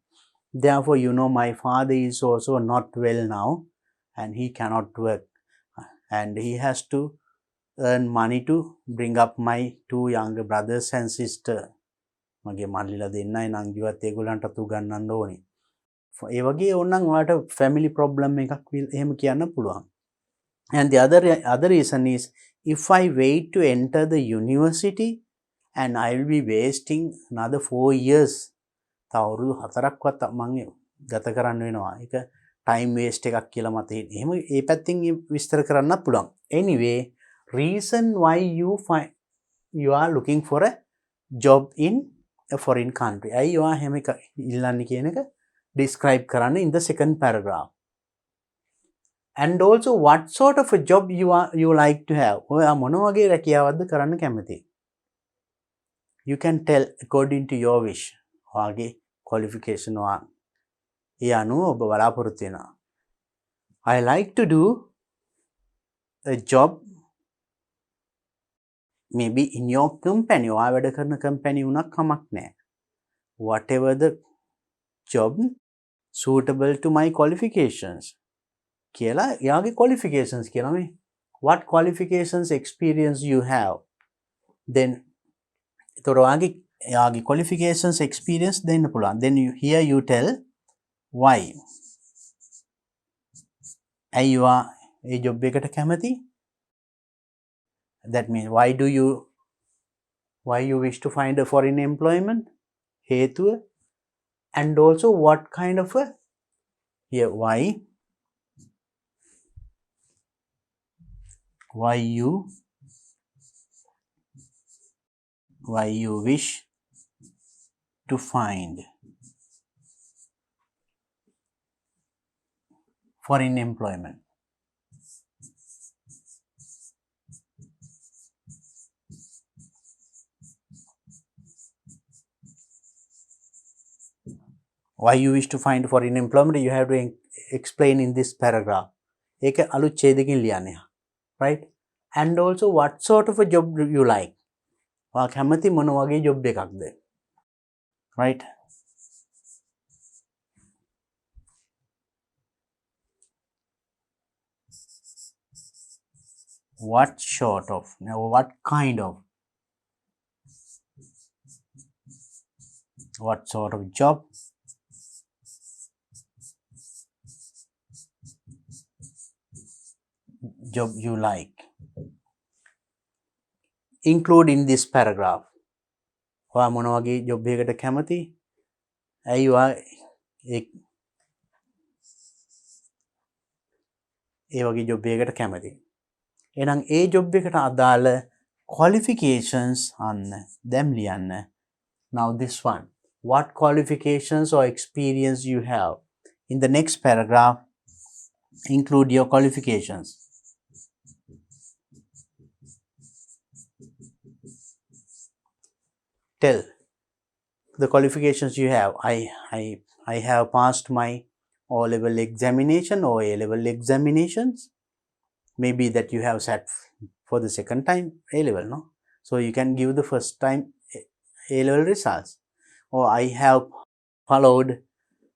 Therefore, my father is also not well now and he cannot work and he has to earn money to bring up my two younger brothers and sister. මගේ මල්ලිලා දෙන්නයි නංගිවත් ඒගොල්ලන්ටත් උගන්වන්න ඕනේ. ඒ වගේ ඕනනම් ඔයාලට family problem එකක් එහෙම කියන්න පුළුවන්. And the other reason is if I wait to enter the university and I will be wasting another 4 years. තවරුදු 4ක්වත් මම ගත කරන්න වෙනවා. ඒක time waste එකක් කියලා මට එහෙම ඒ පැත්තෙන් විස්තර කරන්න පුළුවන්. Anyway, reason why you are looking for a job in a foreign country. ඇයි ඔයා හැම එක ඉල්ලන්නේ කියන එක describe කරන්න in the second paragraph. And also what sort of a job you like to have. ඔයා මොන වගේ රැකියාවක්ද කරන්න කැමති? You can tell according to your wish. ඔයාගේ qualification ඒ අනුව ඔබ බලාපොරොත්තු වෙනවා. I like to do a job maybe in your company. ඔයා වැඩ කරන company උනක් කමක් නැහැ. Whatever the job suitable to my qualifications. කියලා එයාගේ qualifications කියනවා මේ. What qualifications experience you have? Then ඒතර ඔයාගේ qualifications experience දෙන්න පුළුවන්. Then here you tell why. ඇයි ඔයා ඒ job එකට කැමති? That means why you wish to find a foreign employment? හේතුව. And also what kind of a here why you wish to find foreign employment. Why you wish to find foreign employment, you have to explain in this paragraph. ඒක අලුත් ඡේදකින් ලියන්න. Right? And also what sort of a job you like. ඔයා කැමති මොන වගේ job එකක්ද? Right? What kind of what sort of job you like. Include in this paragraph. ඔයා මොන වගේ job එකකට කැමති? ඇයි ඔයා ඒ වගේ job එකකට කැමති? එහෙනම් ඒ job එකට අදාළ qualifications අන්න දැන් ලියන්න. Now this one. What qualifications or experience you have? In the next paragraph, include your qualifications. Tell the qualifications you have. I have passed my O-level examination or A-level examinations. Maybe that you have sat for the second time A-level, no? So you can give the first time A-level results. Or I have followed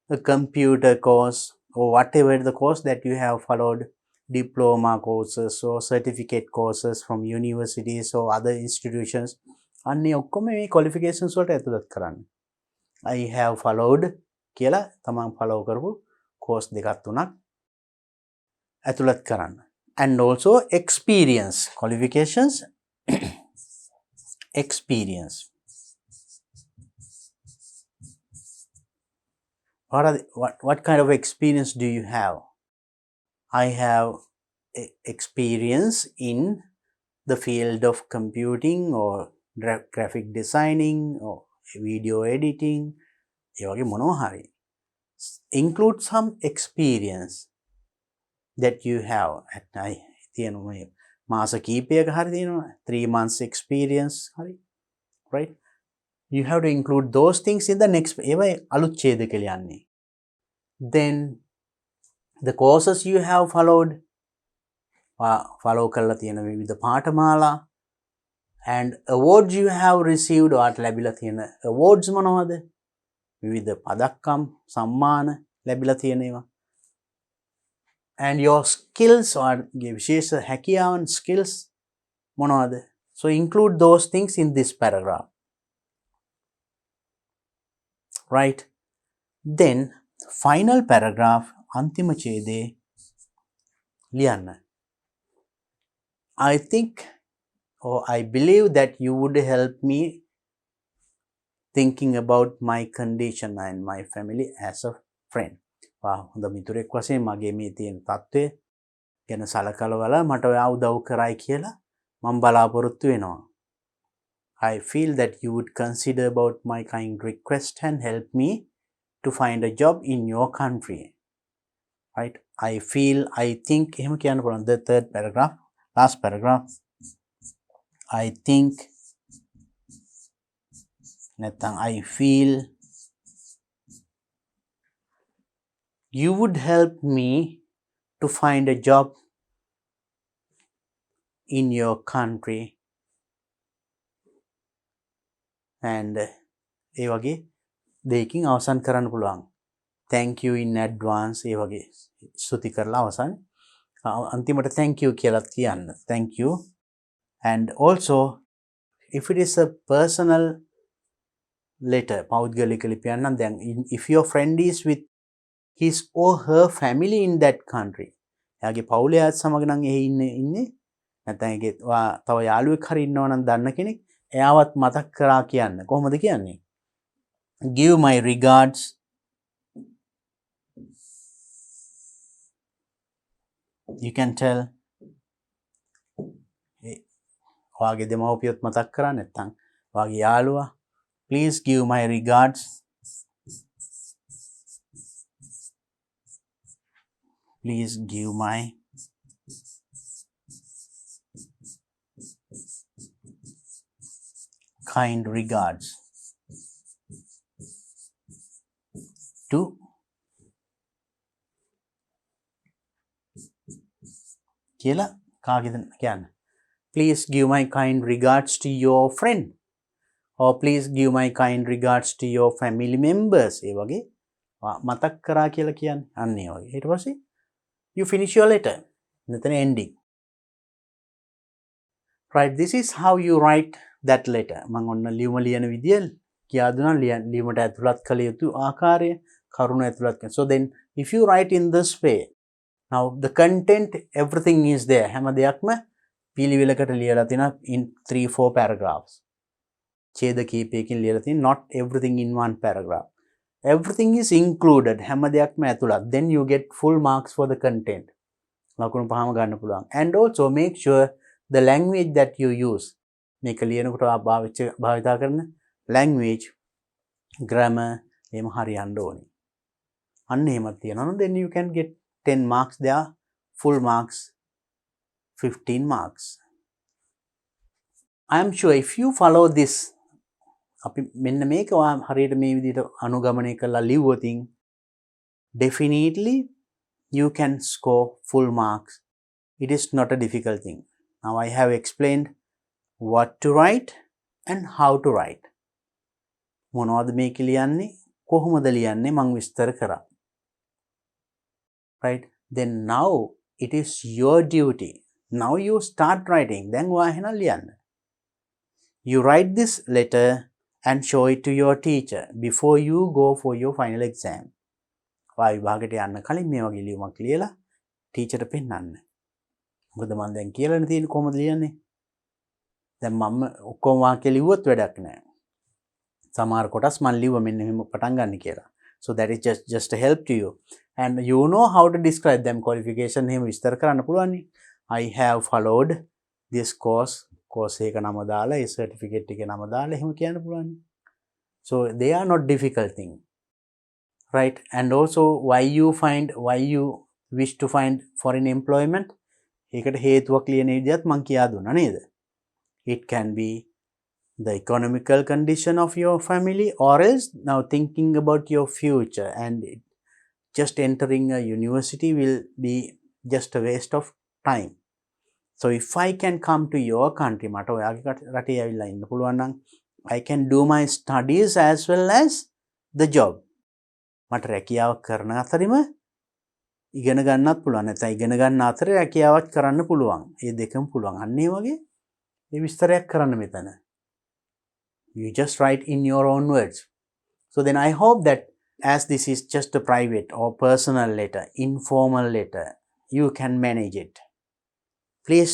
a computer course or whatever the course that you have followed, diploma courses or certificate courses from universities or other institutions. අන්නේ ඔක්කොම මේ qualifications වලට ඇතුළත් කරන්න. I have followed කියලා තමන් follow කරපු course දෙකක් තුනක් ඇතුළත් කරන්න. And also experience qualifications. Experience. What kind of experience do you have? I have experience in the field of computing or graphic designing or video editing. ඒ වගේ මොනවා හරි. Include some experience that you have. තියෙනවා මේ මාස කීපයක හරි තියෙනවා 3 months experience හරි. Right? You have to include those things in the next. ඒවා අලුත් ඡේදක ලියන්නේ. Then the courses you have followed. follow කරලා තියෙන විවිධ පාඨමාලා and awards you have received. ඔයාට ලැබිලා තියෙන awards මොනවද? විවිධ පදක්කම් සම්මාන ලැබිලා තියෙන ඒවා. And your skills or විශේෂ හැකියාවන් skills මොනවද? So include those things in this paragraph. Right? Then final paragraph අන්තිම ඡේදයේ ලියන්න. I think or I believe that you would help me thinking about my condition and my family as a friend. හොඳ මිතුරෙක් වශයෙන් මගේ මේ තියෙන තත්ත්වය ගැන සලකලා මට ඔයා උදව් කරයි කියලා මම බලාපොරොත්තු වෙනවා. I feel that you would consider about my kind request and help me to find a job in your country. Right? I think එහෙම කියන්න පුළුවන්. The third paragraph, last paragraph. I think නැත්නම් I feel you would help me to find a job in your country. And ඒ වගේ දෙයකින් අවසන් කරන්න පුළුවන්. Thank you in advance. ඒ වගේ ස්තුති කරලා අවසන් අන්තිමට thank you කියලා කියන්න. Thank you. And also if it is a personal letter, පෞද්ගලික ලිපියක් නම් දැන් if your friend is with his or her family in that country. එයාගේ පවුලේ අයත් සමග නම් එහි ඉන්නේ නැත්නම් ඒකේ තව යාළුවෙක් හරි ඉන්නවා නම් දන්න කෙනෙක් එයාවත් මතක් කරා කියන්න. කොහොමද කියන්නේ? Give my regards you can tell ඔයාගේ දෙමව්පියොත් මතක් කරා නැත්නම් ඔයාගේ යාළුවා please give my regards. Please give my kind regards to කියලා කාගෙද කියන්න. Please give my kind regards to your friend. Or please give my kind regards to your family members. ඒ වගේ මතක් කරා කියලා කියන්නේ. අන්න ඒ වගේ. ඊට පස්සේ you finish your letter. මෙතන ending. Right, this is how you write that letter. මම ඔන්න ලියුම ලියන විදිය කියා දුන්නා. ලියුමට ඇතුළත් කළ යුතු ආකාරය කරුණ ඇතුළත් කරන. So then if you write in this way, now the content everything is there. හැම දෙයක්ම පිළිවෙලකට ලියලා තියෙනවා in 3-4 paragraphs. ඡේද කීපයකින් ලියලා තියෙන not everything in one paragraph. Everything is included. හැම දෙයක්ම ඇතුළත්. Then you get full marks for the content. ලකුණු පහම ගන්න පුළුවන්. And also make sure the language that you use. මේක ලියනකොට භාවිතා කරන language, grammar එහෙම හරියන්න ඕනේ. අන්න එහෙමත් තියෙනවා. Then you can get 10 marks there. Full marks 15 marks. I am sure if you follow this අපි මෙන්න මේක හරියට මේ විදිහට අනුගමනය කරලා ලිව්වොතින් definitely you can score full marks. It is not a difficult thing. Now I have explained what to write and how to write. මොනවද මේක ලියන්නේ කොහොමද ලියන්නේ මම විස්තර කරා. Right? Then now it is your duty. Now you start writing. දැන් ඔයා එහෙනම් ලියන්න. You write this letter and show it to your teacher before you go for your final exam. ඔයා විභාගයට යන්න කලින් මේ වගේ ලියුමක් ලියලා ටීචර්ට පෙන්නන්න. මොකද මම දැන් කියලානේ තියෙන්නේ කොහොමද ලියන්නේ. දැන් මම ඔක්කොම වාක්‍ය ලිව්වොත් වැඩක් නැහැ. සමහර කොටස් මම ලිව්ව මෙන්න මෙහෙම පටන් ගන්න කියලා. So that is just a help to you. And you know how to describe them. Qualification එහෙම විස්තර කරන්න පුළුවන් නේ. I have followed this course එක නම දාලා ඒ certificate එකේ නම දාලා එහෙම කියන්න පුළුවන්. So they are not difficult thing. Right? And also why you wish to find foreign employment? ඒකට හේතුවක් ලියන විදිහත් මම කියා දුන්නා නේද? It can be the economical condition of your family, or else now thinking about your future, and just entering a university will be just a waste of time. So if I can come to your country, මට ඔයාගේ රටේ ඇවිල්ලා ඉන්න පුළුවන් නම් I can do my studies as well as the job. මට රැකියාව කරන අතරින්ම ඉගෙන ගන්නත් පුළුවන්. නැත්නම් ඉගෙන ගන්න අතරේ රැකියාවක් කරන්න පුළුවන්. මේ දෙකම පුළුවන්. අන්න ඒ වගේ මේ විස්තරයක් කරන්න මෙතන. You just write in your own words. So then I hope that as this is just a private or personal letter, informal letter, you can manage it. Please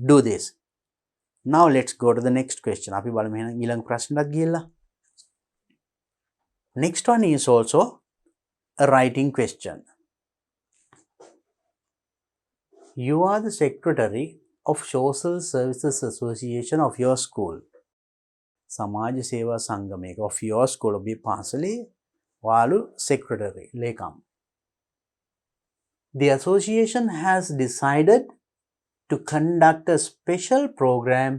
do this. Now let's go to the next question. අපි බලමු එහෙනම් ඊළඟ ප්‍රශ්නයක් ගියලා. Next one is also a writing question. You are the secretary of Social Services Association of your school. සමාජ සේවා සංගමයක of your school ඔබේ පාසලේ වාලු secretary ලේකම්. The association has decided to conduct a special program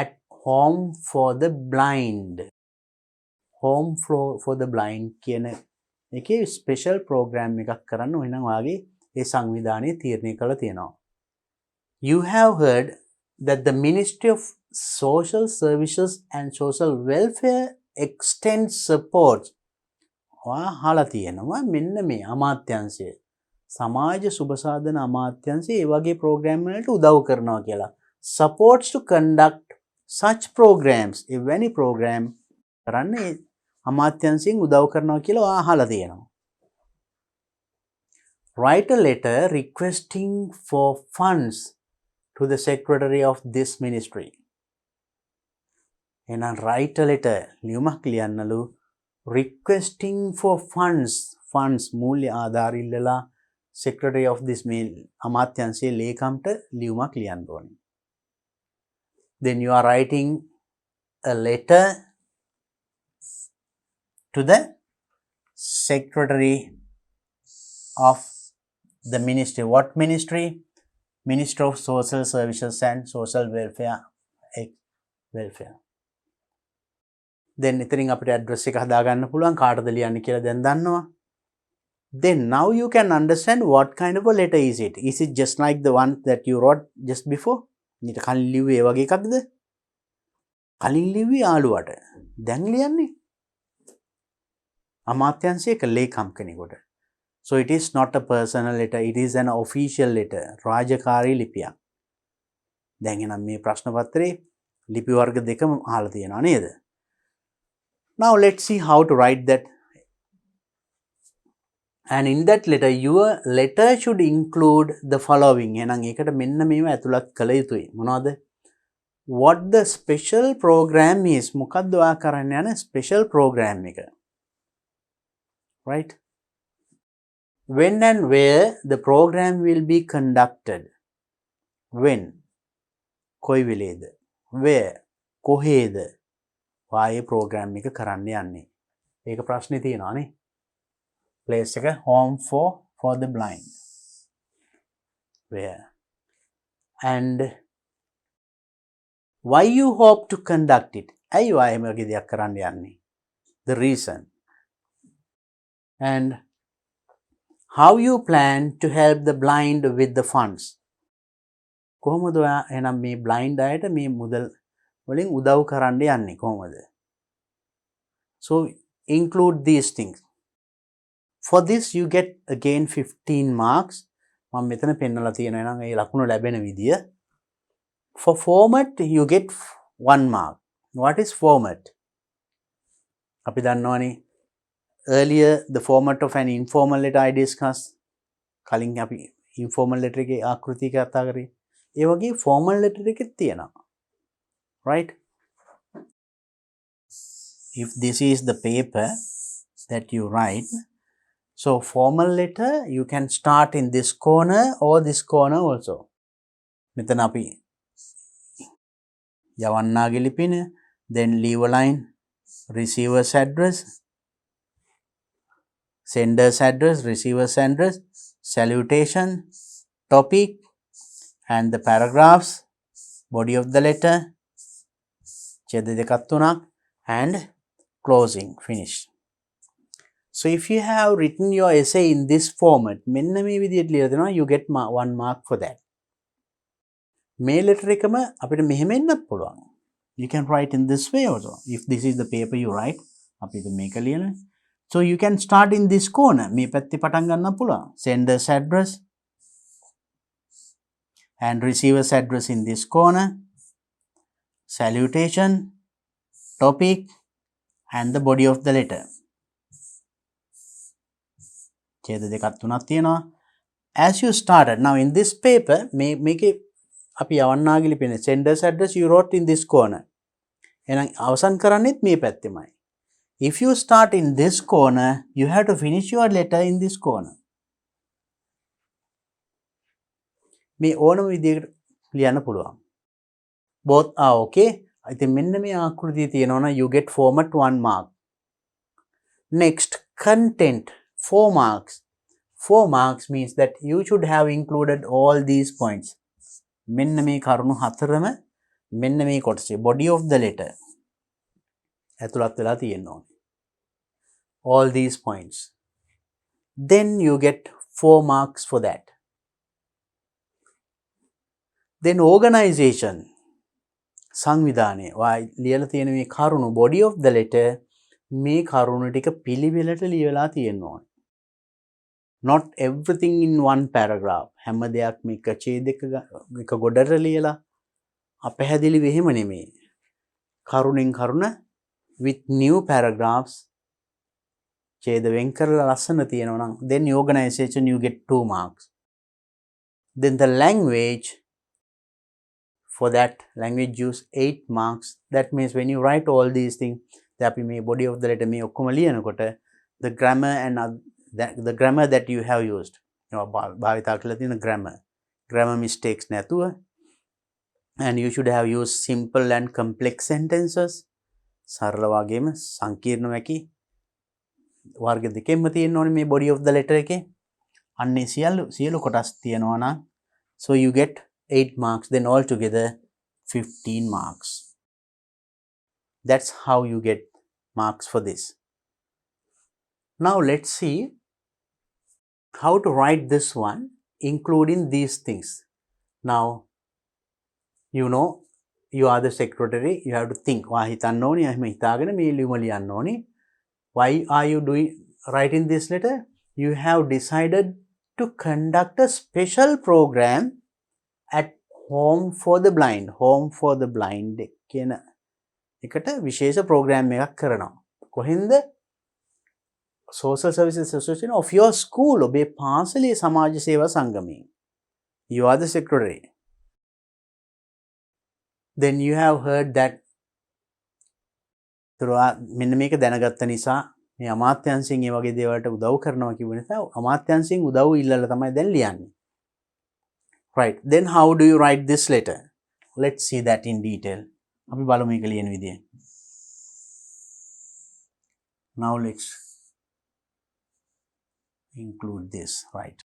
at Home for the Blind. Home for the Blind කියන එකේ special program එකක් කරන්න වෙනවා වාගේ ඒ සංවිධානයේ තීරණය කළා තියෙනවා. You have heard that the Ministry of Social Services and Social Welfare extends support. අහලා තියෙනවා මෙන්න මේ අමාත්‍යාංශය සමාජ සුබසාධන අමාත්‍යාංශය ඒ වගේ ප්‍රෝග්‍රෑම් වලට උදව් කරනවා කියලා. Supports to conduct such programs. එවැනි ප්‍රෝග්‍රෑම් කරන්නේ අමාත්‍යාංශයෙන් උදව් කරනවා කියලා අහලා තියෙනවා. Write a letter requesting for funds to the secretary of this ministry. එහෙනම් write a letter ලියුමක් ලියන්නලු requesting for funds මූල්‍ය ආධාර ඉල්ලලා secretary of this අමාත්‍යාංශයේ ලේකම්ට ලියුමක් ලියන්න ඕනේ. Then you are writing a letter to the secretary of the ministry. What ministry? Minister of Social Services and Social Welfare. Then ඉතින් අපිට address එක හදාගන්න පුළුවන් කාටද ලියන්න කියලා දැන් දන්නවා. Then now you can understand what kind of a letter is it. Is it just like the one that you wrote just before? ඊට කලින් ලිව්වේ ඒ වගේ එකක්ද? කලින් ලිව්වේ යාළුවට. දැන් ලියන්නේ අමාත්‍යාංශයක ලේකම් කෙනෙකුට. So it is not a personal letter, it is an official letter. රාජකාරී ලිපියක්. දැන් එනම් මේ ප්‍රශ්න පත්‍රයේ ලිපි වර්ග දෙකම අහලා තියෙනවා නේද? Now let's see how to write that. And in that letter, your letter should include the following. එහෙනම් ඒකට මෙන්න මේව ඇතුළත් කළ යුතුයි. මොනවද? What the special program is. මොකද්ද ඔයා කරන්න යන special program එක. Right? When and where the program will be conducted. When? කොයි වෙලේද? Where? කොහේද? වායේ program එක කරන්න යන්නේ. ඒක ප්‍රශ්නේ තියෙනවානේ. Place එක home for the blind. Where? And why you hope to conduct it? ඇයි වායේ මේ වගේ දෙයක් කරන්න යන්නේ? The reason. And how you plan to help the blind with the funds? කොහොමද ඔයා එහෙනම් මේ blind අයට මේ මුදල් වලින් උදව් කරන්න යන්නේ කොහොමද? So include these things. For this you get again 15 marks. මම මෙතන පෙන්නලා තියෙනවා එහෙනම් ඒ ලකුණු ලැබෙන විදිය. For format you get 1 mark. What is format? අපි දන්නවනේ earlier the format of an informal letter I discussed. කලින් අපි informal letter එකේ ආකෘතිය කතා කරේ. ඒ වගේ formal letter එකෙත් තියෙනවා. Right? If this is the paper that you write, so formal letter you can start in this corner or this corner also. මෙතන අපි යවන්නාගේ ලිපින, then leave a line, receiver's address, sender's address, receiver's address, salutation, topic, and the paragraphs, body of the letter, ඡේද දෙකක් තුනක්, and closing, finish. So if you have written your essay in this format, මෙන්න මේ විදිහට ලියලා දෙනවා, you get 1 mark for that. මේ letter එකම අපිට මෙහෙම එන්නත් පුළුවන්. You can write in this way also. If this is the paper you write, අපි මේක ලියලා. So you can start in this corner. මේ පැත්තේ පටන් ගන්න පුළුවන්. Sender's address and receiver's address in this corner. Salutation, topic, and the body of the letter. ඡේද දෙකක් තුනක් තියෙනවා. As you started, now in this paper, මේකේ අපි යවන්නාගේ ලිපින sender's address you wrote in this corner. එහෙනම් අවසන් කරන්නේත් මේ පැත්තෙමයි. If you start in this corner, you have to finish your letter in this corner. මේ ඕනම විදිහකට ලියන්න පුළුවන්. Both are okay. ඉතින් මෙන්න මේ ආකෘතිය තියෙනවා නම් you get format 1 mark. Next, content 4 marks. 4 marks means that you should have included all these points. මෙන්න මේ කරුණු හතරම මෙන්න මේ කොටසේ body of the letter ඇතුළත් වෙලා තියෙන්න ඕනේ. All these points. Then you get 4 marks for that. Then organization, සංවිධානය. ලියලා තියෙන මේ කරුණු body of the letter මේ කරුණු ටික පිළිවෙලට ලියලා තියෙන්න ඕනේ. Not everything in one paragraph. හැම දෙයක්ම එක ඡේදයක එක ගොඩට ලියලා අපහැදිලි වෙහෙම නෙමෙයි. කරුණෙන් කරුණ with new paragraphs ඡේද වෙන් කරලා ලස්සන තියෙනවා නම් then organization you get 2 marks. Then the language, for that language use 8 marks. That means when you write all these things, අපි මේ body of the letter මේ ඔක්කොම ලියනකොට the grammar and the grammar that you have used, භාවිතා කරලා තියෙන grammar mistakes නැතුව, and you should have used simple and complex sentences. සරල වගේම සංකීර්ණ වැකි වර්ග දෙකෙන්ම තියෙන්න ඕනේ මේ body of the letter එකේ. අන්නේ සියලු කොටස් තියෙනවා නම් so you get 8 marks, then altogether 15 marks. That's how you get marks for this. Now let's see how to write this one including these things. Now you know you are the secretary, you have to think වා හිතන්න ඕනේ, එහෙම හිතාගෙන මේ ලියුම ලියන්න ඕනේ. Why are you writing this letter? You have decided to conduct a special program at Home for the Blind. Home for the Blind කියන එකට විශේෂ ප්‍රෝග්‍රෑම් එකක් කරනවා. කොහෙන්ද? Social Services Association of your school. ඔබේ පාසලේ සමාජ සේවා සංගමයෙන්. You are the secretary. Then you have heard that මෙන්න මේක දැනගත්ත නිසා මේ අමාත්‍යාංශයෙන් මේ වගේ දේවල්ට උදව් කරනවා කියව නිසා අමාත්‍යාංශයෙන් උදව් ඉල්ලලා තමයි දැන් ලියන්නේ. Right. Then how do you write this letter? Let's see that in detail. අපි බලමු මේක ලියන විදිය. Now let's include this, right?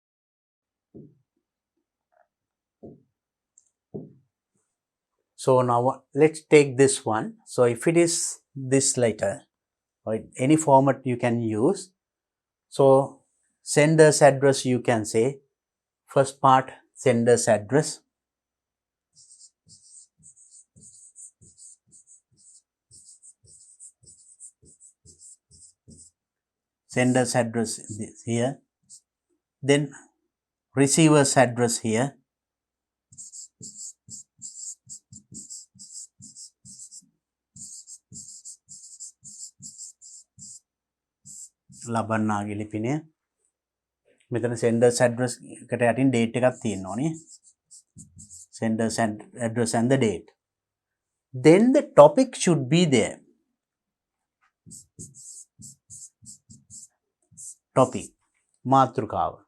So now let's take this one. So if it is this letter, right, any format you can use. So sender's address you can say. First part, sender's address. Sender's address is here. Then receiver's address here. ලබන්නාගේ ලිපිනය මෙතන senders address එකට යටින් date එකක් තියෙනවා නේ senders address and the date then the topic should be there topic මාතෘකාව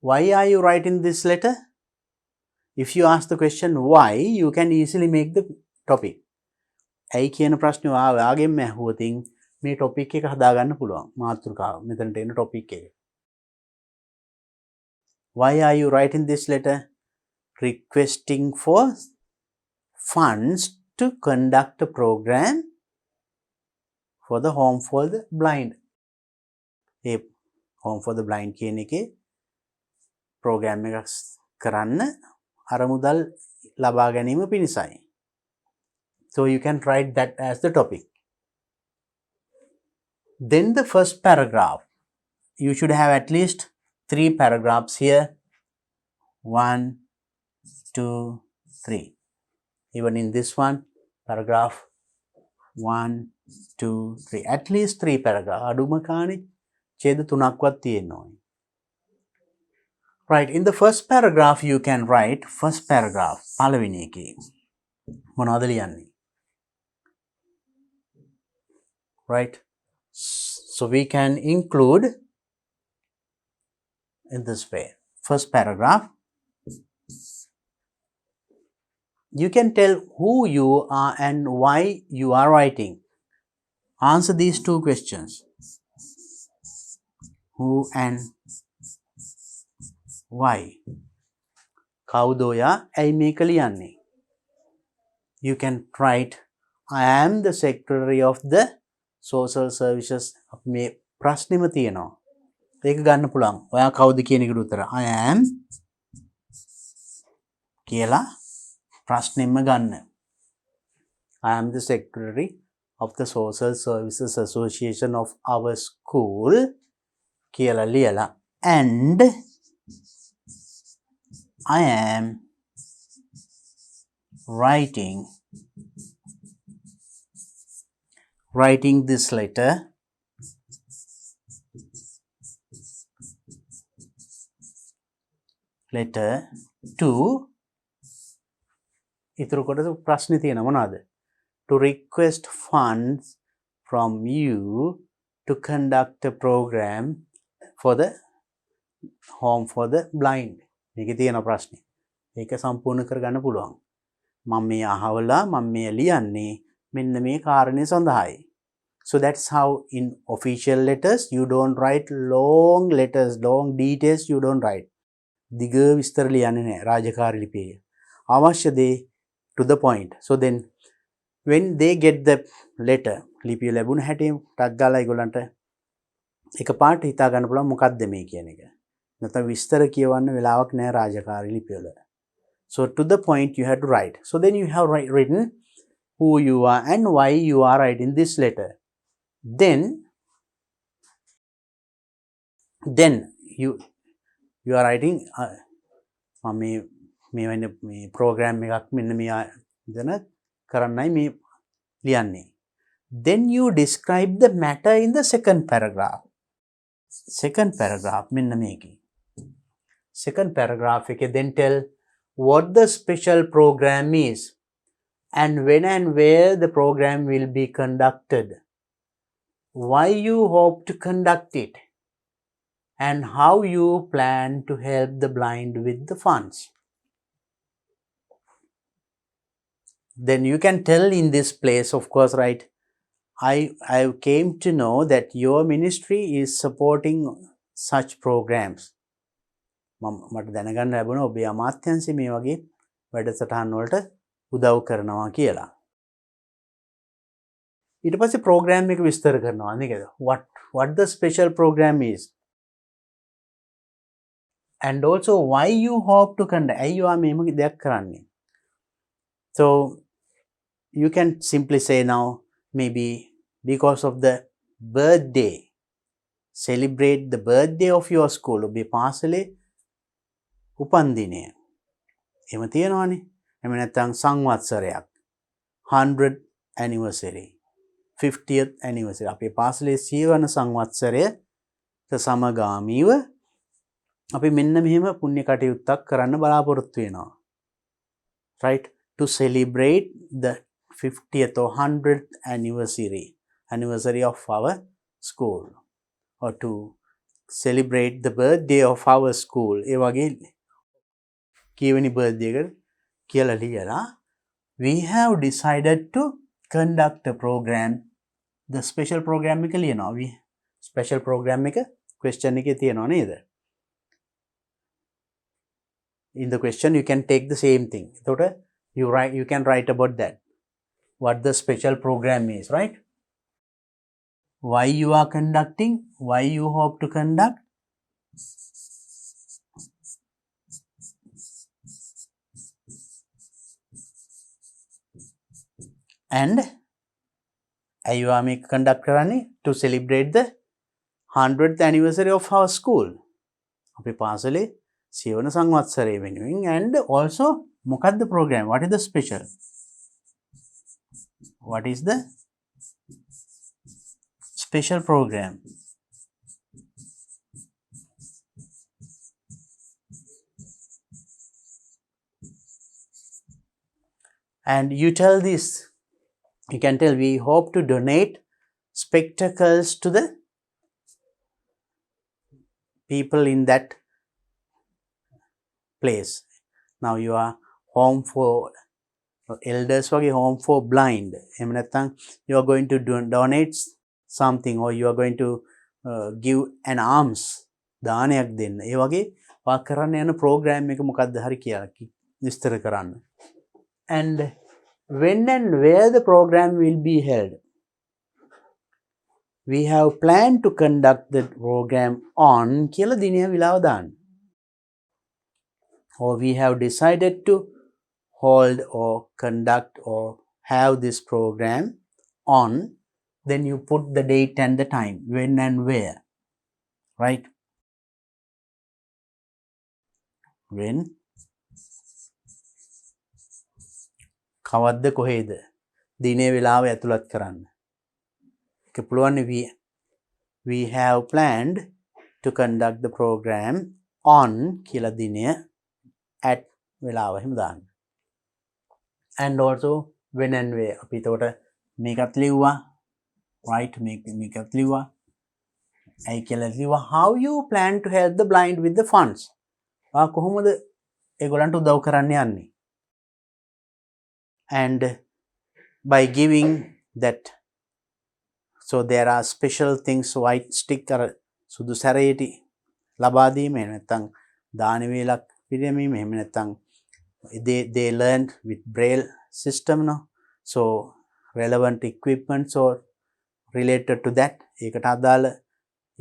why are you writing this letter if you ask the question why you can easily make the topic ඇයි කියන ප්‍රශ්නේ ඔයාගෙන් ඇහුවොතින් මේ topic එක හදාගන්න පුළුවන් මාතෘකාව මෙතනට එන topic එක why are you writing this letter requesting for funds to conduct a program for the home for the blind A home for the blind කියන එකේ program එකක් කරන්න අරමුදල් ලබා ගැනීම පිණිසයි so you can write that as the topic then the first paragraph you should have at least 3 paragraphs here 1 2 3 even in this one paragraph 1 2 3 at least 3 paragraph aduma kaane ඡේද 3ක්වත් තියෙනවා right in the first paragraph you can write first paragraph පළවෙනි එකේ මොනවද ලියන්නේ right so we can include in this way first paragraph you can tell who you are and why you are writing answer these 2 questions who and why කවුද ඔයා ඇයි මේක ලියන්නේ you can write I am the secretary of the social services මේ ප්‍රශ්නෙම තියෙනවා ඒක ගන්න පුළුවන් ඔයා කවුද කියන එකට උත්තර I am කියලා ප්‍රශ්නෙම ගන්න I am the secretary of the social services association of our school කියලා ලියලා and I am writing this letter to ඉතුරු කොටස ප්‍රශ්නේ තියෙන මොනවාද to request funds from you to conduct a program for the home for the blind මේකේ තියෙන ප්‍රශ්නේ ඒක සම්පූර්ණ කරගන්න පුළුවන් මම මේ අහවලා මම මේ ලියන්නේ මෙන්න මේ කාරණේ සඳහායි so that's how in official letters you don't write long letters long details you don't write දිග විස්තර ලියන්නේ නැහැ රාජකාරී ලිපියේ අවශ්‍ය දේ to the point so then when they get the letter ලිපිය ලැබුණ හැටි ටක් ගාලා ඒගොල්ලන්ට එකපාරට හිතා ගන්න පුළුවන් මොකක්ද මේ කියන එක නැත්නම් විස්තර කියවන්න වෙලාවක් නැහැ රාජකාරී ලිපිවල so to the point you have to write so then you have written who you are and why you are writing this letter then you are writing මේ program එකක් මෙන්න මේ දෙන කරන්නයි මේ ලියන්නේ then you describe the matter in the second paragraph මෙන්න මේකේ second paragraph එකේ then tell what the special program is and when and where the program will be conducted why you hope to conduct it and how you plan to help the blind with the funds then you can tell in this place of course right I came to know that your ministry is supporting such programs මට දැනගන්න ලැබුණා ඔබේ අමාත්‍යාංශය මේ වගේ වැඩසටහන් වලට උදව් කරනවා කියලා ඊට පස්සේ program එක විස්තර කරනවා නේද what the special program is and also why you hope to conduct ඇයි ඔයා මේක දෙයක් කරන්නේ so you can simply say now maybe because of the birthday celebrate the birthday of your school ඔබේ පාසලේ උපන්දිනය එහෙම තියෙනවනේ එහෙම නැත්නම් සංවත්සරයක් 100th anniversary 50th anniversary. අපේ පාසලේ සියවන සංවත්සරයට සමගාමීව අපි මෙන්න මෙහෙම පුණ්‍ය කටයුත්තක් කරන්න බලාපොරොත්තු වෙනවා. Right? To celebrate the 50th or 100th anniversary of our school, or to celebrate the birthday of our school. ඒ වගේ කීවෙනි birthday එක කියලා ලියලා we have decided to conduct a program. The special program එක ලියනවා. we special program එක question එකේ තියෙනවා නේද? In the question you can take the same thing. එතකොට you can write about that. What the special program is, right? Why you are conducting, why you hope to conduct, and you are make conduct කරන්නේ to celebrate the 100th anniversary of our school. අපේ පාසලේ සියවන සංවත්සරය වෙනුවෙන්. And also මොකක්ද program? What is the special? What is the special program? And you tell this, you can tell we hope to donate spectacles to the people in that place. Now you are home for elders wage, home for blind. එහෙම නැත්නම් you are going to donate something, or you are going to give an alms, දානයක් දෙන්න. ඒ වගේ වා කරන්න යන program එක මොකක්ද හරි කියලා විස්තර කරන්න. And when and where the program will be held. We have planned to conduct the program on කියලා දිනය විලාව දාන්න. Or we have decided to hold or conduct or have this program on, then you put the date and the time, when and where, right? When, කවද්ද කොහේද, දිනේ වෙලාව ඇතුළත් කරන්න. ඒක පුළුවන් we have planned to conduct the program on කියලා දිනය at වෙලාව එහෙම දාන්න. And also when and where. අපි එතකොට මේකත් ලිව්වා, right? මේකත් ලිව්වා. ඇයි කියලා ලිව්වා. How you plan to help the blind with the funds? කොහොමද ඒගොල්ලන්ට උදව් කරන්න යන්නේ? And by giving that, so there are special things, white sticker, සුදු සැරේටි ලබා දීම, එහෙම නැත්නම් දාන වේලක් පිළිගැනීම, එහෙම නැත්නම් they learned with braille system, no? So relevant equipment or related to that, ඒකට අදාළ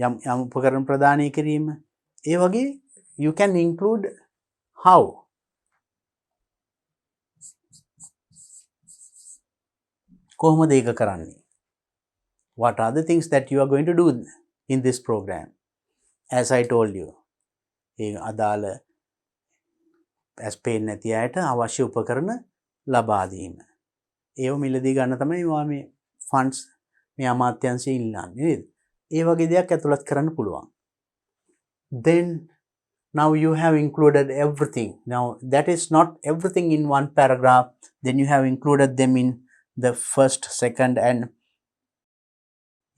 යම් උපකරණ ප්‍රදානය කිරීම. ඒ වගේ you can include how. කොහොමද ඒක කරන්නේ? What are the things that you are going to do in this program? As I told you, ඒ අදාළ as පේන්නේ නැති අයට අවශ්‍ය උපකරණ ලබා දීම. ඒව මිලදී ගන්න තමයි මේ funds මේ අමාත්‍යාංශය ඉල්ලන්නේ නේද? ඒ වගේ දෙයක් ඇතුළත් කරන්න පුළුවන්. Then now you have included everything. Now that is not everything in one paragraph. Then you have included them in the first, second, and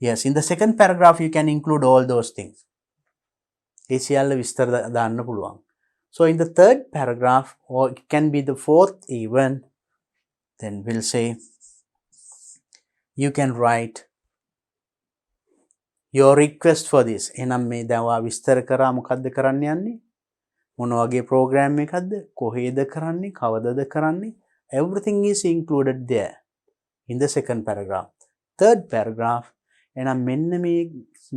yes, in the second paragraph you can include all those things. ඒ සියල්ල විස්තර දාන්න පුළුවන්. So in the third paragraph, or it can be the fourth even, then we'll say you can write your request for this. එනම් මේ දැන් විස්තර කරා මොකද්ද කරන්න යන්නේ? මොන වගේ program එකක්ද? කොහේද කරන්නේ? කවදද කරන්නේ? Everything is included there in the second paragraph. Third paragraph, එනම් මෙන්න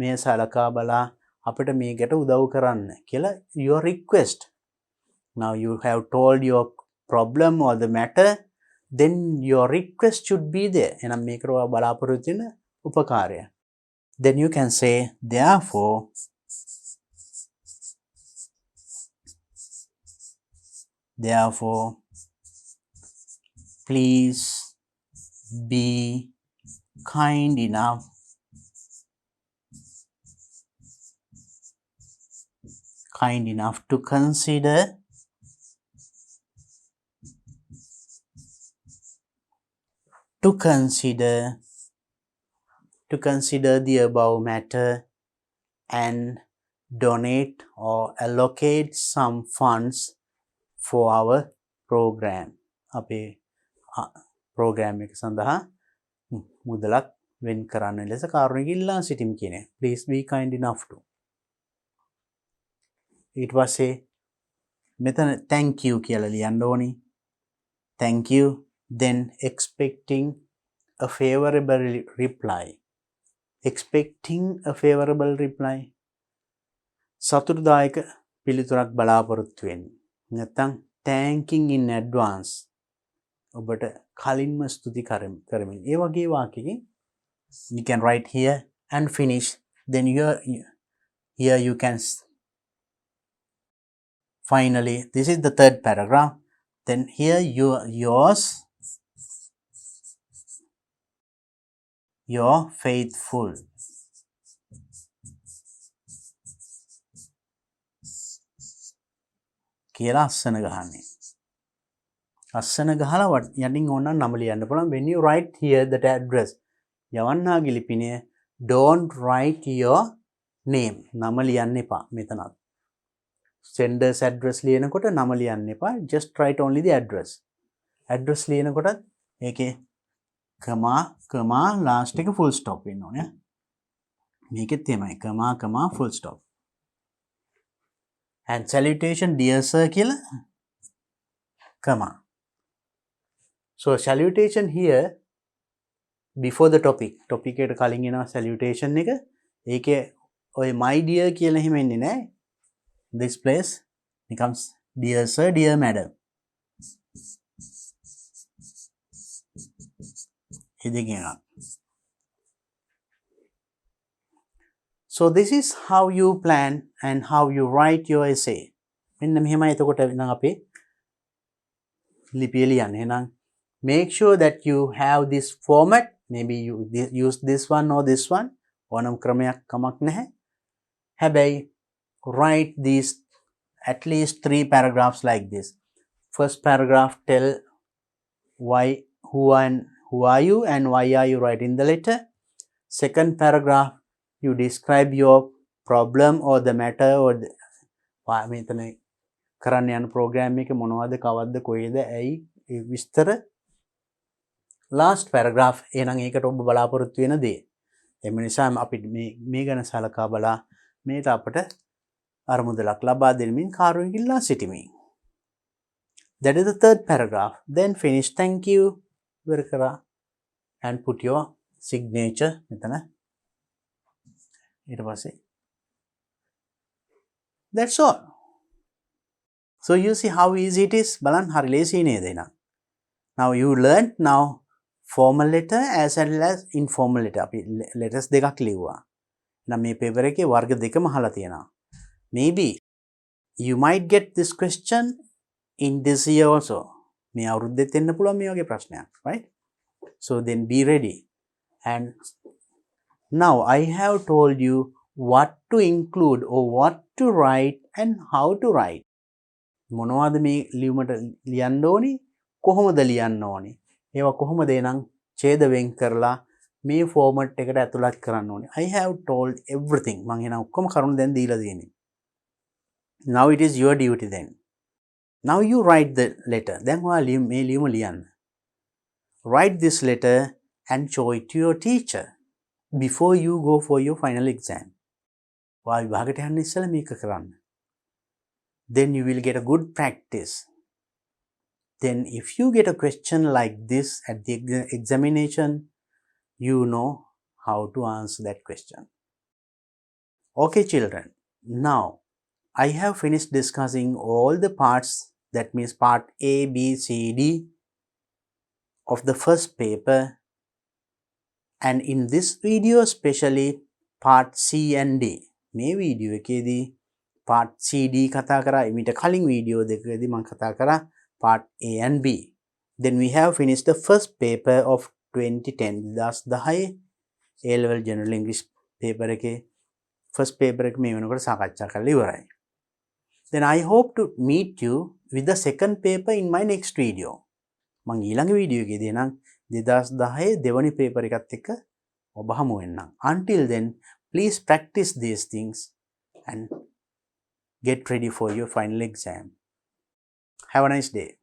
මේ සලකා බලා අපිට මේකට උදව් කරන්න කියලා your request. Now you have told your problem or the matter, then your request should be there. එනම් මේකට බලාපොරොත්තු වෙන උපකාරය. Then you can say, therefore please be kind enough to consider the above matter and donate or allocate some funds for our program. අපේ program එක සඳහා මුදලක් වෙන් කරන්න ලෙස කාරුණික ඉල්ලා සිටිමි කියන්නේ. Please be kind enough to. ඊට පස්සේ මෙතන thank you කියලා ලියන්න ඕනි. Thank you, then expecting a favorable reply. Expecting a favorable reply. සතුටුදායක පිළිතුරක් බලාපොරොත්තු වෙන්න. නැත්නම් thanking in advance. ඔබට කලින්ම ස්තුති කරමින්. ඒ වගේ වාක්‍යකින් you can write here and finish. Then here you can finally, this is the third paragraph. Then here you're faithful. කියලා අස්සන ගහන්නේ. අස්සන ගහලා යටින් ඕනනම් නම ලියන්න පුළුවන්. When you write here that address, යවන්නාගේ ලිපිනය don't write your name. නම ලියන්න එපා මෙතනත්. Sender's address ලියනකොට නම ලියන්න එපා. Just write only the address. Address ලියනකොටත් ඒකේ comma last එක full stop වෙන්න ඕනේ. මේකෙත් එහෙමයි comma full stop. And salutation dear sir කියලා comma. So salutation here before the topic එකට කලින් එනවා salutation එක. ඒකේ ඔය my dear කියලා එහෙම එන්නේ නැහැ. This place becomes dear sir, dear madam. So this is how you plan and how you write your essay. මෙන්න මෙහෙමයි එතකොට නම් අපේ ලිපිය ලියන්න. එහෙනම් make sure that you have this format. Maybe you use this one or this one. ඕනම ක්‍රමයක් කමක් නැහැ. හැබැයි write these at least 3 paragraphs like this. First paragraph tell who are you and why are you writing the letter. Second paragraph you describe your problem or the matter or මෙතන කරන්න යන program එක මොනවද කවද්ද කොහෙද ඇයි ඒ විස්තර. Last paragraph එහෙනම් ඒකට ඔබ බලාපොරොත්තු වෙන දේ. එම නිසා අපි මේ ගැන සලකා බලා මේට අපට අරමුදලක් ලබා දෙමින් කාරුණික ඉල්ලා සිටිමි. That is the third paragraph. Then finish thank you ඉවර කරා and put your signature මෙතන. ඊට පස්සේ that's all. So you see how easy it is. බලන්න හරි ලේසි නේද එහෙනම්. Now you learned now formal letter as well as informal letter. අපි letters දෙකක් ලිව්වා. එහෙනම් මේ paper එකේ වර්ග දෙකම අහලා තියෙනවා. Maybe you might get this question in this year also. මේ අවුරුද්දෙත් එන්න පුළුවන් මේ වගේ ප්‍රශ්නයක්, right? So then be ready. And now I have told you what to include or what to write and how to write. මොනවද මේ ලියුමට ලියන්න ඕනි? කොහොමද ලියන්න ඕනි? ඒවා කොහොමද එනං ඡේද වෙන් කරලා මේ format එකට ඇතුළත් කරන්න ඕනි. I have told everything. මම එහෙනම් ඔක්කොම කරුණු දැන් දීලා තියෙන්නේ. Now it is your duty then. Now you write the letter. දැන් ඔයා මේ ලියුම ලියන්න. Write this letter and show it to your teacher before you go for your final exam. ඔයා විභාගයට යන්න ඉස්සෙල්ලා මේක කරන්න. Then you will get a good practice. Then if you get a question like this at the examination, you know how to answer that question. Okay children, now I have finished discussing all the parts, that means part A, B, C, D of the first paper, and in this video especially part C and D. මේ video එකේදී part C, D කතා කරා. ඊට කලින් video දෙකකදී මම කතා කරා part A and B. Then we have finished the first paper of 2010 2010 A level general English paper එකේ first paper එක මේ වෙනකොට සාකච්ඡා කරලා ඉවරයි. Then I hope to meet you with the second paper in my next video. මම ඊළඟ video එකේදී නම් 2010 දෙවනි paper එකත් එක්ක ඔබ හමු වෙන්නම්. Until then, please practice these things and get ready for your final exam. Have a nice day.